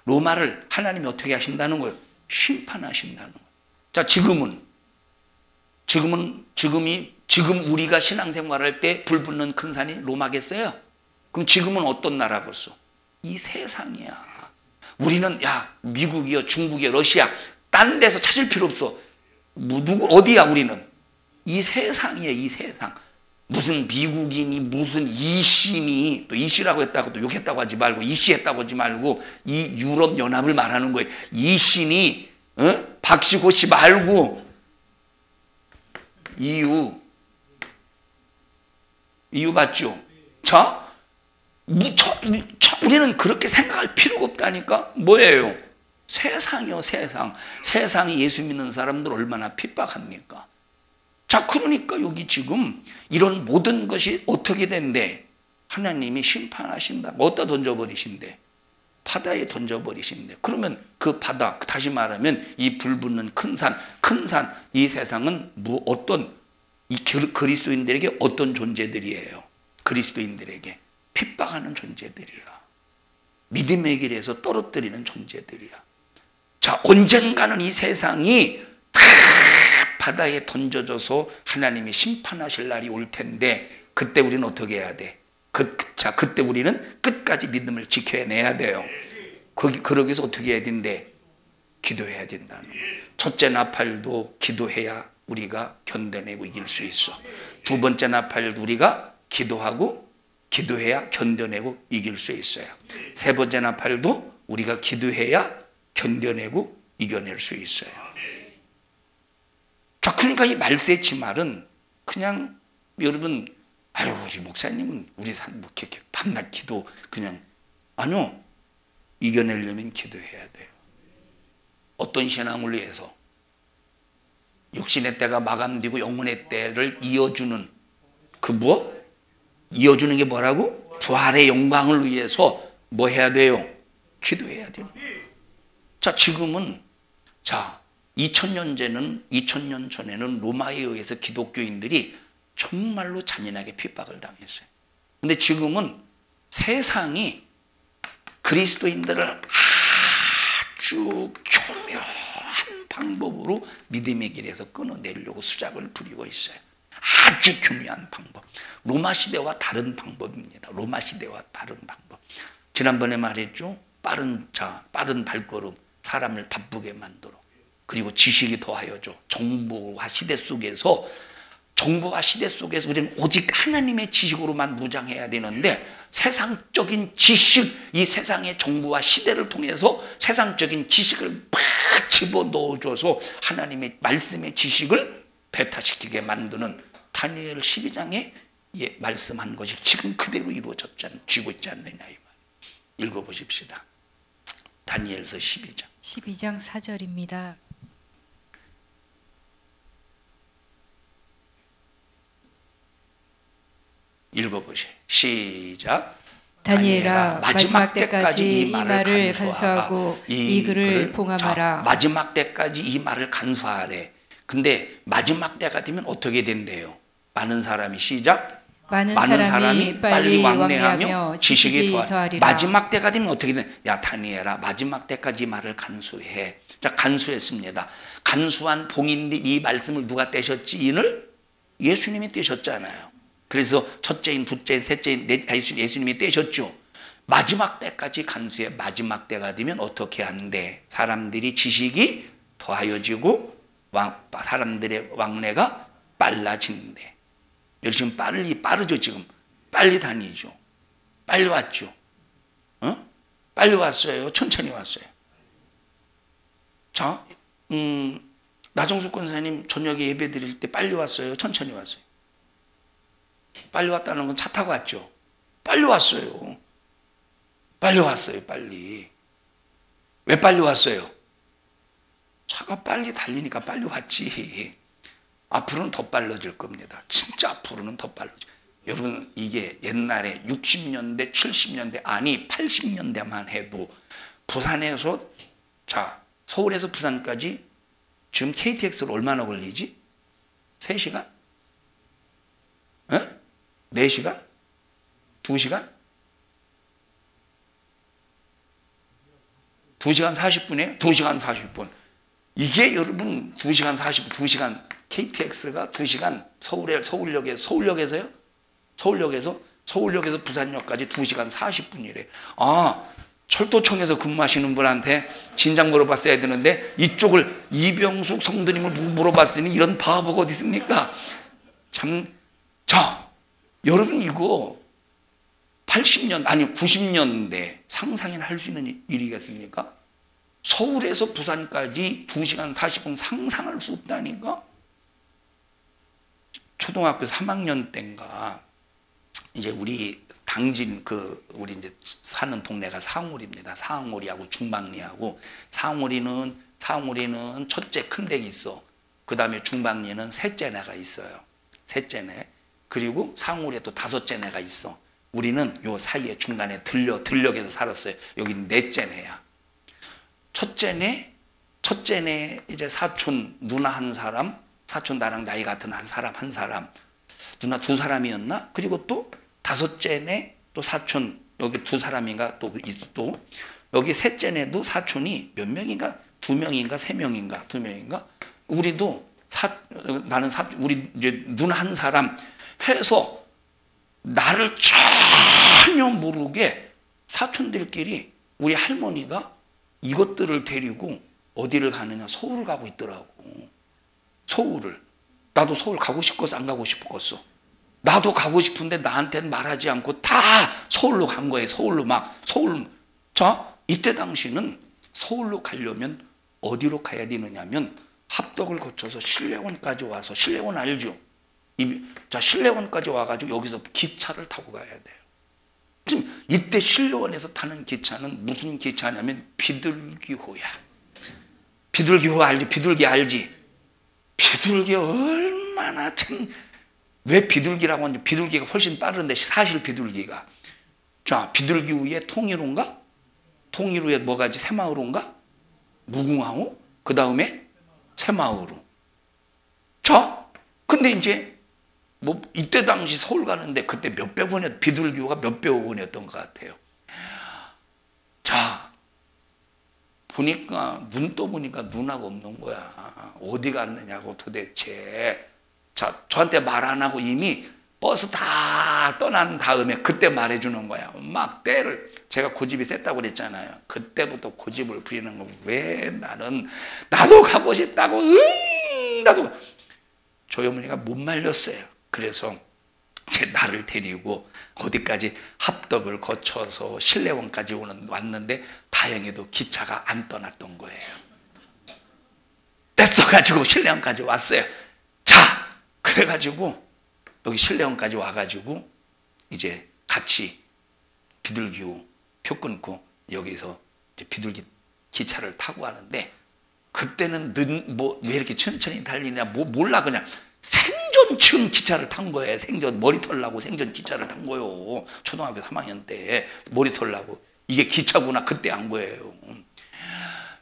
로마를 하나님이 어떻게 하신다는 거예요? 심판하신다는 거예요. 자, 지금 우리가 신앙생활할 때 불붙는 큰 산이 로마겠어요? 그럼 지금은 어떤 나라겠어? 이 세상이야. 우리는 미국이요, 중국이요, 러시아 딴 데서 찾을 필요 없어. 어디야 우리는? 이 세상이에요. 이 세상. 무슨 미국인이 무슨 이신이, 또 이씨라고 했다고 또 욕했다고 하지 말고 이씨 했다고 하지 말고 이 유럽 연합을 말하는 거예요. 이신이 박씨고씨 말고 EU 맞죠? 우리는 그렇게 생각할 필요가 없다니까. 뭐예요? 세상이요, 세상. 세상이 예수 믿는 사람들 얼마나 핍박합니까? 자, 그러니까 여기 지금 이런 모든 것이 어떻게 된대? 하나님이 심판하신다. 어디다 던져버리신대? 바다에 던져버리신대. 그러면 그 바다, 다시 말하면 이 불붙는 큰 산, 이 세상은 이 그리스도인들에게 어떤 존재들이에요? 그리스도인들에게 핍박하는 존재들이야. 믿음의 길에서 떨어뜨리는 존재들이야. 자, 언젠가는 이 세상이 다 바다에 던져져서 하나님이 심판하실 날이 올 텐데 그때 우리는 어떻게 해야 돼? 그때 우리는 끝까지 믿음을 지켜내야 돼요. 그러기 위해서 어떻게 해야 된대? 기도해야 된다는 거예요. 첫째 나팔도 기도해야 우리가 견뎌내고 이길 수 있어. 두 번째 나팔 우리가 기도하고 기도해야 견뎌내고 이길 수 있어요. 세 번째 나팔도 우리가 기도해야 견뎌내고 이겨낼 수 있어요. 자, 그러니까 이 말세치 말은 그냥 여러분, 아유 우리 목사님은 우리 뭐 이렇게 밤낮 기도 그냥 아니요. 이겨내려면 기도해야 돼요. 어떤 신앙을 위해서? 육신의 때가 마감되고 영혼의 때를 이어주는 그 무엇? 이어주는 게 뭐라고? 부활의 영광을 위해서 뭐 해야 돼요? 기도해야 돼요. 자, 지금은 자 2000년 전에는 로마에 의해서 기독교인들이 정말로 잔인하게 핍박을 당했어요. 근데 지금은 세상이 그리스도인들을 아주 교묘한 방법으로 믿음의 길에서 끊어내려고 수작을 부리고 있어요. 아주 교묘한 방법. 로마 시대와 다른 방법입니다. 로마 시대와 다른 방법. 지난번에 말했죠. 빠른 발걸음, 사람을 바쁘게 만들어. 그리고 지식이 더하여져. 정보와 시대 속에서 우리는 오직 하나님의 지식으로만 무장해야 되는데 세상적인 지식, 이 세상의 정보와 시대를 통해서 세상적인 지식을 막 집어넣어줘서 하나님의 말씀의 지식을 배타시키게 만드는 다니엘 12장에 말씀한 것이 지금 그대로 이루어지고 있지 않느냐 이 말. 읽어보십시다. 다니엘서 12장. 12장 4절입니다. 읽어보세요. 시작. 다니엘아, 마지막 때까지 이 말을 간수하고 이 글을 봉함하라. 마지막 때까지 이 말을 간수하래. 근데 마지막 때가 되면 어떻게 된대요? 많은 사람이 시작. 많은 사람이 빨리 왕래하며 지식이 더하리라. 마지막 때가 되면 어떻게 돼? 야 다니엘아, 마지막 때까지 이 말을 간수해. 자, 간수했습니다. 간수한 봉인들 이 말씀을 누가 떼셨지? 인을 예수님이 떼셨잖아요. 그래서 첫째인, 둘째인, 셋째인 예수님이 떼셨죠. 마지막 때까지 간수해. 마지막 때가 되면 어떻게 하는데? 사람들이 지식이 더하여지고 사람들의 왕래가 빨라진대. 지금 빠르죠. 지금 빨리 다니죠. 빨리 왔죠. 빨리 왔어요. 천천히 왔어요. 자, 나정숙 권사님 저녁에 예배 드릴 때 빨리 왔어요. 천천히 왔어요. 빨리 왔다는 건 차 타고 왔죠. 빨리 왔어요. 빨리 왔어요. 빨리. 왜 빨리 왔어요? 차가 빨리 달리니까 빨리 왔지. 앞으로는 더 빨라질 겁니다. 진짜 앞으로는 더 빨라져. 여러분 이게 옛날에 60년대, 70년대 아니 80년대만 해도 부산에서 서울에서 부산까지 지금 KTX로 얼마나 걸리지? 3시간? 4시간? 2시간? 2시간 40분이에요? 2시간 40분. 이게 여러분 2시간 40분, 2시간 KTX가 2시간 서울역에서요? 서울역에서 부산역까지 2시간 40분이래. 아, 철도청에서 근무하시는 분한테 진작 물어봤어야 되는데 이쪽을 이병숙 성도님을 물어봤으니 이런 바보가 어디 있습니까? 참, 자, 여러분 이거 90년대 상상이나 할 수 있는 일이겠습니까? 서울에서 부산까지 2시간 40분 상상할 수 없다니까? 초등학교 3학년 때인가 이제 우리 당진 우리 이제 사는 동네가 상월입니다. 상월이하고 중방리하고 상월이는 첫째 큰 댁이 있어. 그 다음에 중방리는 셋째 내가 있어요. 셋째 내. 그리고 상월에 또 다섯째 내가 있어. 우리는 요 사이에 중간에 들녘에서 살았어요. 여기는 넷째 내야. 첫째 내 이제 사촌 누나 한 사람, 사촌 나랑 나이 같은 한 사람, 누나 2사람이었나? 그리고 또 다섯째 내 또 사촌 여기 2사람인가 또 여기 셋째 내도 사촌이 몇 명인가? 2명인가 3명인가 2명인가? 우리도 우리 이제 누나 한 사람 해서 나를 전혀 모르게 사촌들끼리 우리 할머니가 이것들을 데리고 어디를 가느냐? 서울을 가고 있더라고. 서울을. 나도 서울 가고 싶겠어, 안 가고 싶겠어? 나도 가고 싶은데 나한테는 말하지 않고 다 서울로 간 거예요. 서울로 막, 자, 이때 당시는 서울로 가려면 어디로 가야 되느냐면 합덕을 거쳐서 신례원까지 와서, 신례원 알죠? 자, 신례원까지 와가지고 여기서 기차를 타고 가야 돼요. 지금 이때 신례원에서 타는 기차는 무슨 기차냐면 비둘기호야. 비둘기호 알지? 비둘기 알지? 비둘기 얼마나 참, 왜 비둘기라고 하는지, 비둘기가 훨씬 빠른데 사실 비둘기가, 자, 비둘기호에 통일호인가? 통일호에 뭐가 있지? 새마을호인가? 무궁화호? 그 다음에 새마을호. 자, 근데 이제 뭐 이때 당시 서울 가는데 그때 몇백 원이었, 비둘기호가 몇백 원이었던 것 같아요. 자, 보니까 눈 떠보니까 누나가 없는 거야. 어디 갔느냐고 도대체. 자, 저한테 말 안 하고 이미 버스 다 떠난 다음에 그때 말해주는 거야. 막 때를, 제가 고집이 셌다고 그랬잖아요. 그때부터 고집을 부리는 거. 왜 나도 가고 싶다고, 나도. 저희 어머니가 못 말렸어요. 그래서 나를 데리고 어디까지 합덕을 거쳐서 신례원까지 왔는데 다행히도 기차가 안 떠났던 거예요. 떼써가지고 신례원까지 왔어요. 자, 그래가지고 여기 신례원까지 와가지고 이제 같이 비둘기호 표 끊고 여기서 이제 비둘기 기차를 타고 가는데, 그때는 왜 이렇게 천천히 달리냐, 몰라. 그냥 생전층 기차를 탄 거예요. 생전 머리 털라고 생전 기차를 탄 거예요. 초등학교 3학년 때 머리 털라고. 이게 기차구나 그때 안 거예요.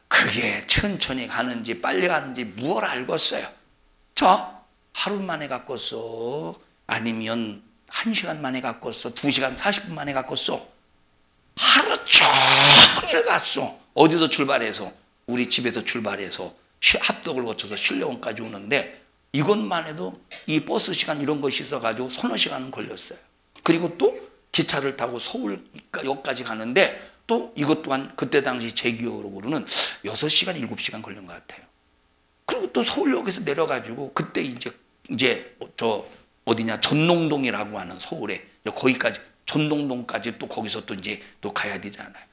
그게 천천히 가는지 빨리 가는지 무얼 알겠어요. 자, 하루 만에 갔겠어? 아니면 1시간 만에 갔겠어? 2시간 40분 만에 갔겠어? 하루 종일 갔어. 어디서 출발해서? 우리 집에서 출발해서 합덕을 거쳐서 신례원까지 오는데, 이것만 해도 이 버스 시간 이런 것이 있어가지고 서너 시간은 걸렸어요. 그리고 또 기차를 타고 서울역까지 가는데 또 이것 또한 그때 당시 제 기억으로는 6시간, 7시간 걸린 것 같아요. 그리고 또 서울역에서 내려가지고 그때 이제 저 어디냐, 전농동이라고 하는 서울에 거기까지, 전농동까지 또 거기서 또 이제 또 가야 되잖아요.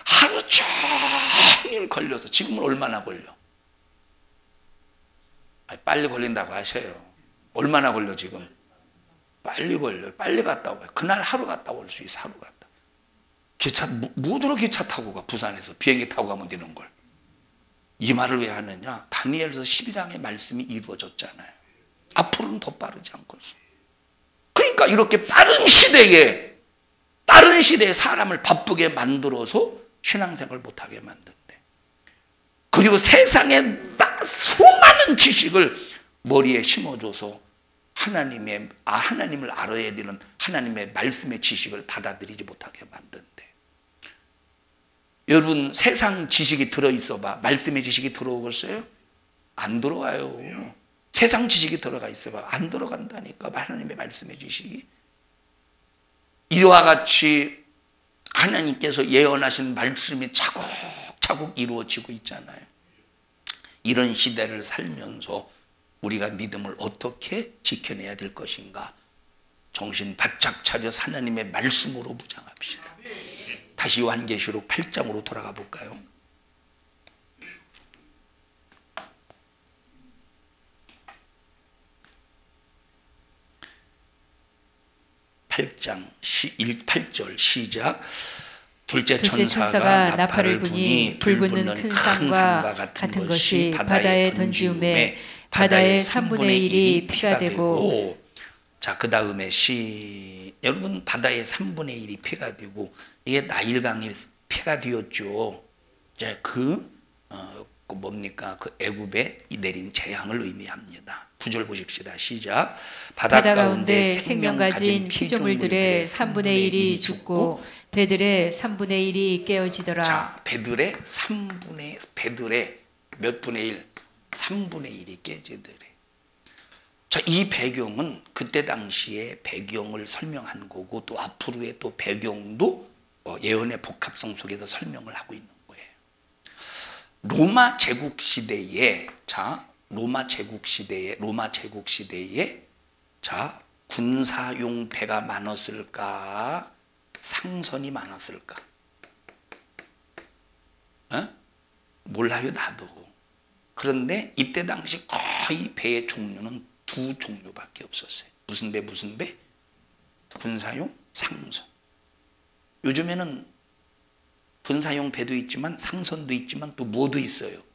하루 종일 걸려서. 지금은 얼마나 걸려? 빨리 걸린다고 하셔요. 얼마나 걸려 지금? 빨리 걸려요. 빨리 갔다 와요. 그날 하루 갔다 올 수 있어. 하루 갔다. 기차, 무드로 기차 타고 가. 부산에서 비행기 타고 가면 되는 걸. 이 말을 왜 하느냐? 다니엘서 12장의 말씀이 이루어졌잖아요. 앞으로는 더 빠르지 않겠어. 그러니까 이렇게 빠른 시대에 사람을 바쁘게 만들어서 신앙생활을 못하게 만든대. 그리고 세상에 수많은 지식을 머리에 심어줘서 하나님을 알아야 되는 하나님의 말씀의 지식을 받아들이지 못하게 만든대. 여러분, 세상 지식이 들어있어 봐. 말씀의 지식이 들어오겠어요? 안 들어와요. 세상 지식이 들어가 있어 봐. 안 들어간다니까, 하나님의 말씀의 지식이. 이와 같이 하나님께서 예언하신 말씀이 차곡차곡 이루어지고 있잖아요. 이런 시대를 살면서 우리가 믿음을 어떻게 지켜내야 될 것인가? 정신 바짝 차려 하나님의 말씀으로 무장합시다. 다시 요한계시록 8장으로 돌아가 볼까요? 8장 8절 시작. 둘째 천사가 나팔을 부니 불붙는 큰 산과 같은 것이 바다에 던지움에 바다의 3분의 1이 피가 되고. 자, 그 다음에 여러분, 바다의 3분의 1이 피가 되고, 이게 나일강이 피가 되었죠. 이제 뭡니까? 그 애굽에 내린 재앙을 의미합니다. 9절 보십시다. 시작. 바다 가운데 생명 가진 피조물들의 3분의 1이 죽고 배들의 3분의 1이 깨어지더라. 자, 배들의 몇 분의 1? 3분의 1이 깨지더래. 자, 이 배경은 그때 당시의 배경을 설명한 거고, 또 앞으로의 또 배경도 예언의 복합성 속에서 설명을 하고 있는 거예요. 로마 제국 시대에, 자, 로마 제국 시대에 자, 군사용 배가 많았을까? 상선이 많았을까? 몰라요, 나도. 그런데 이때 당시 거의 배의 종류는 두 종류밖에 없었어요. 무슨 배? 군사용, 상선. 요즘에는 군사용 배도 있지만 상선도 있지만 또 뭐도 있어요?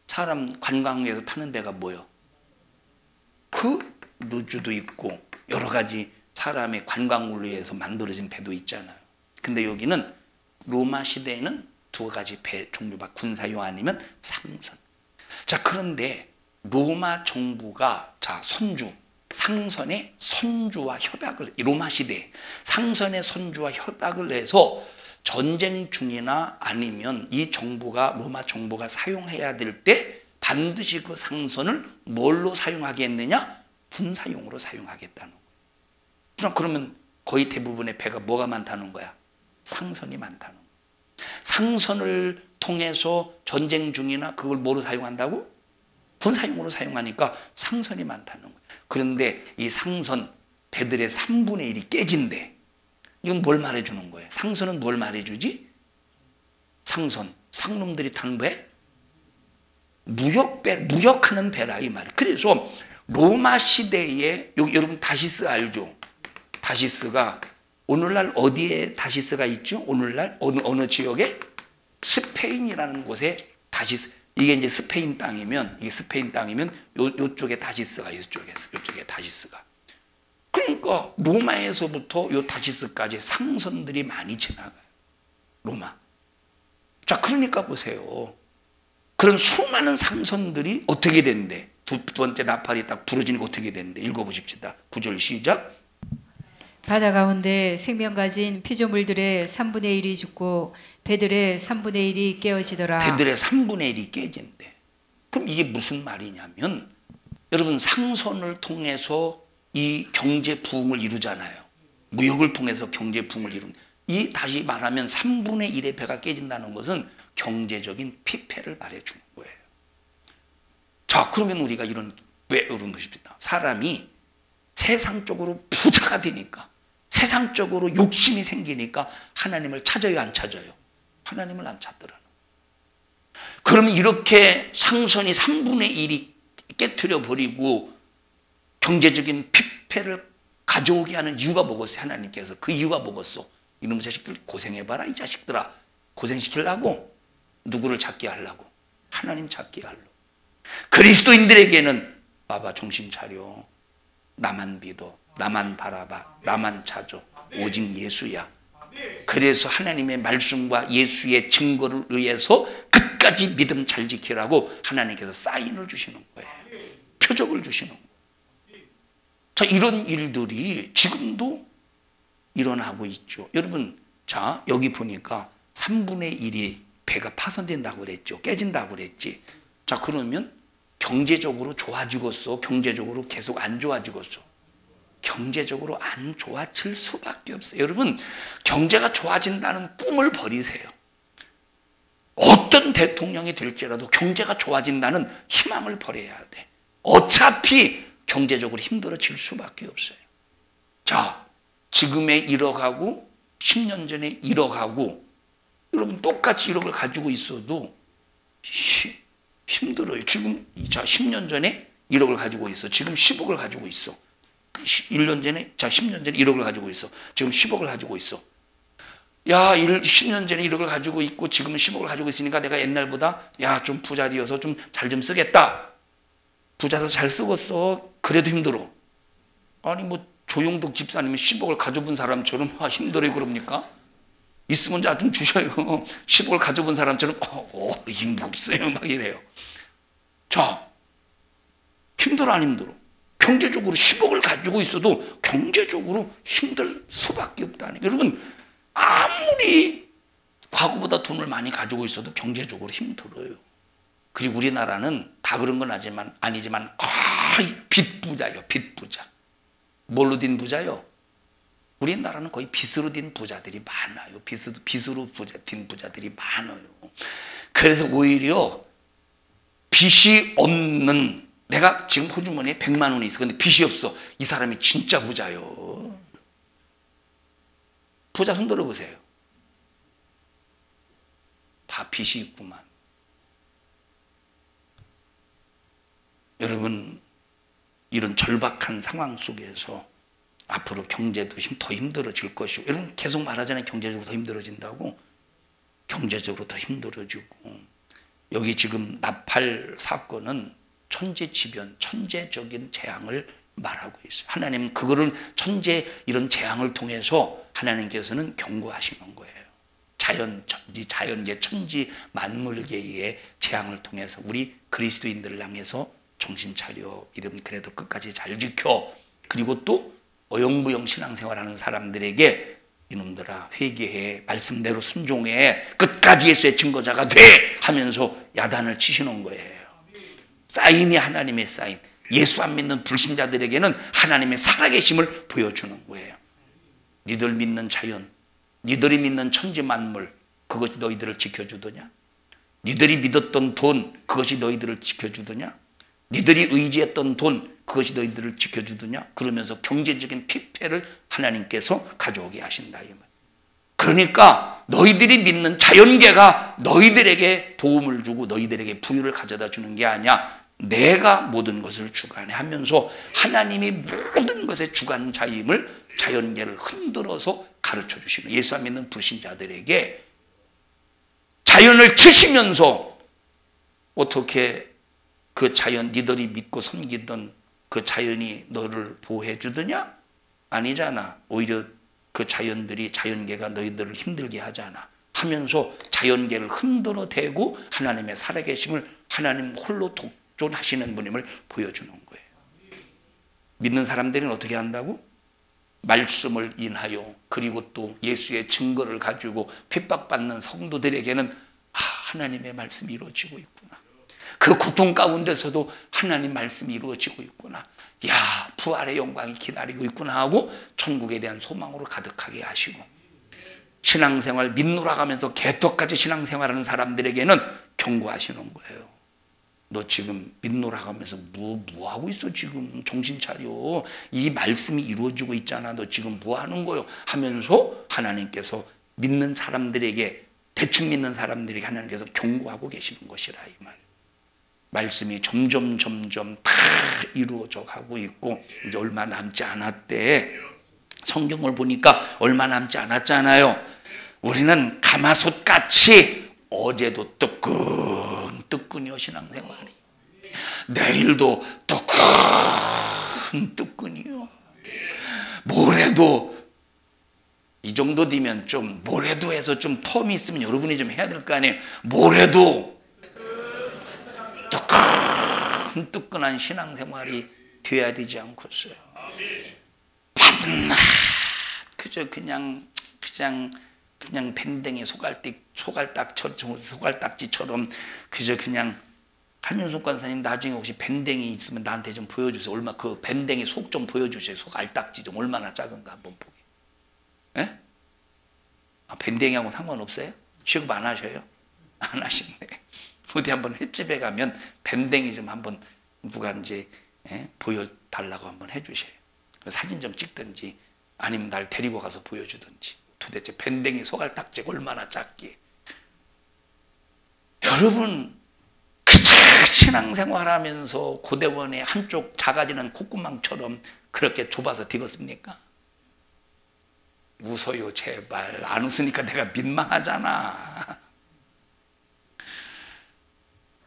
사람 관광에서 타는 배가 뭐요? 루즈도 있고 여러 가지 사람의 관광을 위해서 만들어진 배도 있잖아요. 근데 여기는 로마 시대에는 두 가지 배 종류가 군사용 아니면 상선. 자, 그런데 로마 정부가 상선의 선주와 협약을, 로마 시대에 상선의 선주와 협약을 해서 전쟁 중이나 아니면 로마 정부가 사용해야 될 때 반드시 그 상선을 뭘로 사용하게 했느냐? 군사용으로 사용하겠다는 거예요. 그러면 거의 대부분의 배가 뭐가 많다는 거야? 상선이 많다는 거야. 상선을 통해서 전쟁 중이나 그걸 뭐로 사용한다고? 군사용으로 사용하니까 상선이 많다는 거예요. 그런데 이 상선, 배들의 3분의 1이 깨진대. 이건 뭘 말해주는 거예요? 상선은 뭘 말해주지? 상놈들이 탄 배? 무역하는 배라 이 말이에요. 그래서 로마 시대에 여러분 다시스 알죠? 다시스가 오늘날 어디에 다시스가 있죠? 오늘날 어느 지역에? 스페인이라는 곳에 다시스. 이게 이제 스페인 땅이면 요쪽에 다시스가 요쪽에 다시스가. 그러니까 로마에서부터 요 다시스까지 상선들이 많이 지나가요. 로마. 자, 그러니까 보세요. 그런 수많은 상선들이 어떻게 된대? 두 번째 나팔이 딱 부러지니까 어떻게 된대? 읽어보십시다. 9절 시작. 바다 가운데 생명 가진 피조물들의 3분의 1이 죽고 배들의 3분의 1이 깨어지더라. 배들의 3분의 1이 깨진대. 그럼 이게 무슨 말이냐면 여러분 상선을 통해서 이 경제 부흥을 이루잖아요. 무역을 통해서 경제 부흥을 이룬. 다시 말하면 3분의 1의 배가 깨진다는 것은 경제적인 피폐를 말해주는 거예요. 자, 그러면 우리가 여러분 보십시다. 사람이 세상적으로 부자가 되니까, 세상적으로 욕심이 생기니까 하나님을 찾아요, 안 찾아요? 하나님을 안 찾더라는 거예요. 그러면 이렇게 상선이 3분의 1이 깨트려 버리고 경제적인 피폐를 가져오게 하는 이유가 뭐겠어요? 하나님께서 그 이유가 뭐겠어? 이놈의 자식들 고생해봐라, 이 자식들아. 고생시키려고 누구를 찾게 하려고? 하나님 찾게 하려고. 그리스도인들에게는 봐봐, 정신 차려. 나만 믿어, 나만 바라봐, 나만 찾아. 오직 예수야. 그래서 하나님의 말씀과 예수의 증거를 의해서 끝까지 믿음 잘 지키라고 하나님께서 사인을 주시는 거예요. 표적을 주시는 거예요. 자, 이런 일들이 지금도 일어나고 있죠. 여러분, 자, 여기 보니까 3분의 1이 배가 파손된다고 그랬죠. 깨진다고 그랬지. 자, 그러면 경제적으로 좋아지겠어? 경제적으로 계속 안 좋아지겠어? 경제적으로 안 좋아질 수밖에 없어요. 여러분, 경제가 좋아진다는 꿈을 버리세요. 어떤 대통령이 될지라도 경제가 좋아진다는 희망을 버려야 돼. 어차피 경제적으로 힘들어질 수밖에 없어요. 자, 지금의 1억하고 10년 전에 1억하고 여러분 똑같이 1억을 가지고 있어도 힘들어요. 지금 10년 전에 1억을 가지고 있어. 지금 10억을 가지고 있어. 10년 전에 1억을 가지고 있어. 지금 10억을 가지고 있어. 야, 10년 전에 1억을 가지고 있고 지금은 10억을 가지고 있으니까 내가 옛날보다 좀 부자 되어서 좀 잘 좀 쓰겠다. 부자서 잘 쓰겠어. 그래도 힘들어. 아니 조용덕 집사님이 10억을 가져본 사람처럼 힘들어요, 그럽니까? 있으면 좀 주셔요. 10억을 가져본 사람처럼 힘도 없어요, 막 이래요. 자, 힘들어 안 힘들어? 경제적으로 10억을 가지고 있어도 경제적으로 힘들 수밖에 없다니. 여러분, 아무리 과거보다 돈을 많이 가지고 있어도 경제적으로 힘들어요. 그리고 우리나라는 다 그런 건 아니지만 거의 빚부자예요, 빚부자. 뭘로 된 부자요? 우리나라는 거의 빚으로 된 부자들이 많아요. 빚으로 된 부자들이 많아요. 그래서 오히려 빚이 없는, 내가 지금 호주머니에 100만 원이 있어. 근데 빚이 없어. 이 사람이 진짜 부자요. 부자 흔들어 보세요. 다 빚이 있구만. 여러분, 이런 절박한 상황 속에서 앞으로 경제도 더 힘들어질 것이고, 여러분 계속 말하잖아요. 경제적으로 더 힘들어진다고. 경제적으로 더 힘들어지고, 여기 지금 나팔 사건은 천재지변, 천재적인 재앙을 말하고 있어요. 하나님은 그거를 이런 재앙을 통해서 하나님께서는 경고하시는 거예요. 자연계, 천지 만물계의 재앙을 통해서 우리 그리스도인들을 향해서 정신 차려. 이름 그래도 끝까지 잘 지켜. 그리고 또 어영부영 신앙생활하는 사람들에게 이놈들아 회개해, 말씀대로 순종해, 끝까지 예수의 증거자가 돼 하면서 야단을 치시는 거예요. 사인이 하나님의 사인. 예수 안 믿는 불신자들에게는 하나님의 살아계심을 보여주는 거예요. 니들 믿는 자연, 니들이 믿는 천지 만물, 그것이 너희들을 지켜주더냐? 니들이 믿었던 돈, 그것이 너희들을 지켜주더냐? 니들이 의지했던 돈, 그것이 너희들을 지켜주더냐? 그러면서 경제적인 피폐를 하나님께서 가져오게 하신다. 이 말. 그러니까 너희들이 믿는 자연계가 너희들에게 도움을 주고 너희들에게 부유를 가져다 주는 게 아니야. 내가 모든 것을 주관해 하면서 하나님이 모든 것의 주관자임을 자연계를 흔들어서 가르쳐 주시는, 예수 안 믿는 불신자들에게 자연을 치시면서 어떻게 그 자연, 니들이 믿고 섬기던 그 자연이 너를 보호해 주더냐? 아니잖아. 오히려 그 자연들이, 자연계가 너희들을 힘들게 하잖아 하면서 자연계를 흔들어 대고 하나님의 살아계심을, 하나님 홀로 독존하시는 분임을 보여주는 거예요. 믿는 사람들은 어떻게 한다고? 말씀을 인하여, 그리고 또 예수의 증거를 가지고 핍박받는 성도들에게는 하나님의 말씀이 이루어지고 있구나. 그 고통 가운데서도 하나님 말씀이 이루어지고 있구나. 야, 부활의 영광이 기다리고 있구나 하고 천국에 대한 소망으로 가득하게 하시고, 신앙생활 민놀아가면서 개떡같이 신앙생활하는 사람들에게는 경고하시는 거예요. 너 지금 민놀아가면서 뭐 하고 있어? 지금 정신 차려. 이 말씀이 이루어지고 있잖아. 너 지금 뭐 하는 거요? 하면서 하나님께서 믿는 사람들에게, 대충 믿는 사람들에게 하나님께서 경고하고 계시는 것이라 이 말. 말씀이 점점 다 이루어져 가고 있고 이제 얼마 남지 않았대. 성경을 보니까 얼마 남지 않았잖아요. 우리는 가마솥같이 어제도 뜨끈뜨끈이요 신앙생활이, 내일도 뜨끈뜨끈이요, 모레도 이 정도 되면 좀, 모레도 해서 좀 텀이 있으면 여러분이 좀 해야 될 거 아니에요. 모레도 뜨끈뜨끈한 신앙생활이 돼야 되지 않겠어요? 밤낮 그저 그냥 밴댕이 소갈딱지처럼 그저 그냥. 한윤숙 관사님 나중에 혹시 밴댕이 있으면 나한테 좀 보여주세요. 얼마 그 밴댕이 속 좀 보여주세요. 속 알딱지 좀 얼마나 작은가 한번 보게. 예? 밴댕이하고 상관없어요? 취급 안 하셔요? 안 하시네. 어디 한번 횟집에 가면 밴댕이 좀 한번 누가 이제 보여달라고 한번 해주세요. 사진 좀 찍든지 아니면 날 데리고 가서 보여주든지. 도대체 밴댕이 소갈딱지가 얼마나 작기에. 여러분 그저 신앙생활하면서 고대원의 한쪽 작아지는 콧구멍처럼 그렇게 좁아서 되겠습니까? 웃어요 제발. 안 웃으니까 내가 민망하잖아.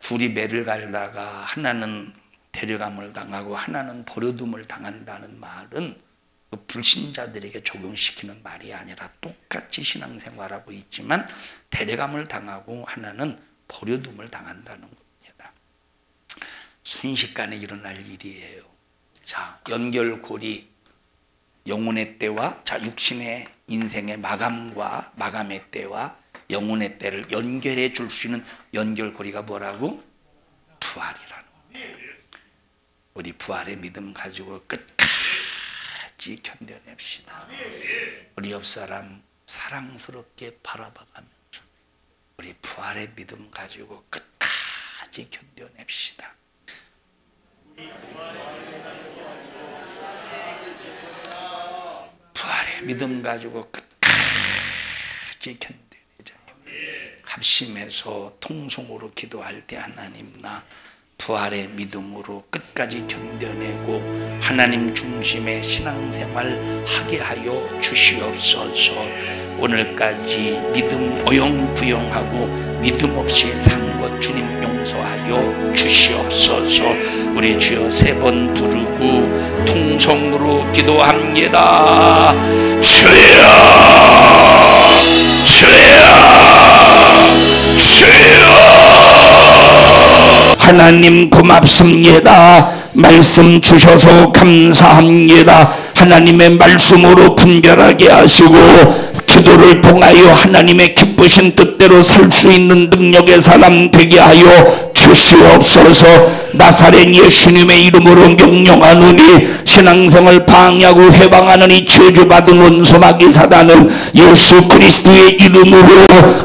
둘이 매를 갈다가 하나는 데려감을 당하고 하나는 버려둠을 당한다는 말은 그 불신자들에게 적용시키는 말이 아니라 똑같이 신앙생활하고 있지만 데려감을 당하고 하나는 버려둠을 당한다는 겁니다. 순식간에 일어날 일이에요. 자, 연결고리, 영혼의 때와 육신의 인생의 마감과 마감의 때와 영혼의 때를 연결해 줄 수 있는 연결고리가 뭐라고? 부활이라는 거예요. 우리 부활의 믿음 가지고 끝까지 견뎌냅시다. 우리 옆사람 사랑스럽게 바라봐가면서 우리 부활의 믿음 가지고 끝까지 끝까지 견뎌냅시다. 부활의 믿음 가지고 끝까지 견뎌내자요. 합심해서 통성으로 기도할 때 하나님 나 부활의 믿음으로 끝까지 견뎌내고 하나님 중심의 신앙생활 하게 하여 주시옵소서. 오늘까지 믿음 어영부영하고 믿음 없이 산 것 주님 용서하여 주시옵소서. 우리 주여 3번 부르고 통성으로 기도합니다. 주여 주여 주여. 하나님 고맙습니다. 말씀 주셔서 감사합니다. 하나님의 말씀으로 분별하게 하시고 기도를 통하여 하나님의 기쁘신 뜻대로 살 수 있는 능력의 사람 되게 하여 주시옵소서. 나사렛 예수님의 이름으로 명령하노니 신앙생활 방해하고 해방하는 이 저주받은 원수마귀 사단은 예수 그리스도의 이름으로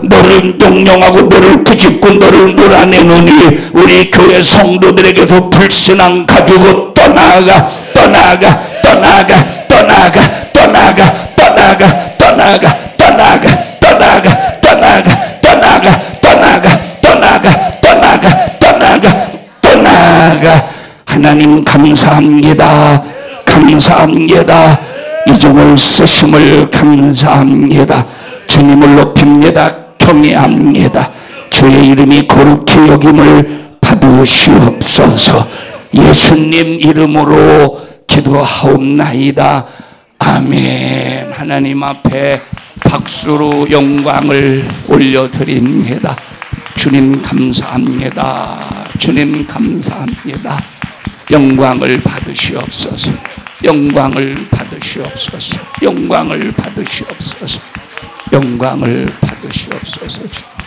너를 명령하고 너를 꾸짖고 너를 몰아내노니 우리 교회 성도들에게서 불신앙 가지고 떠나가 떠나가 떠나가 떠나가 떠나가 떠나가 떠나가 떠나가 떠나가 떠나가 떠나가 떠나가 떠나가 떠나가 떠나가 떠나가. 하나님 감사합니다. 감사합니다. 이종을 쓰심을 감사합니다. 주님을 높입니다. 경외합니다. 주의 이름이 거룩히 여김을 받으시옵소서. 예수님 이름으로 기도하옵나이다. 아멘. 하나님 앞에 박수로 영광을 올려드립니다. 주님 감사합니다. 주님 감사합니다. 영광을 받으시옵소서. 영광을 받으시옵소서. 영광을 받으시옵소서. 영광을 받으시옵소서.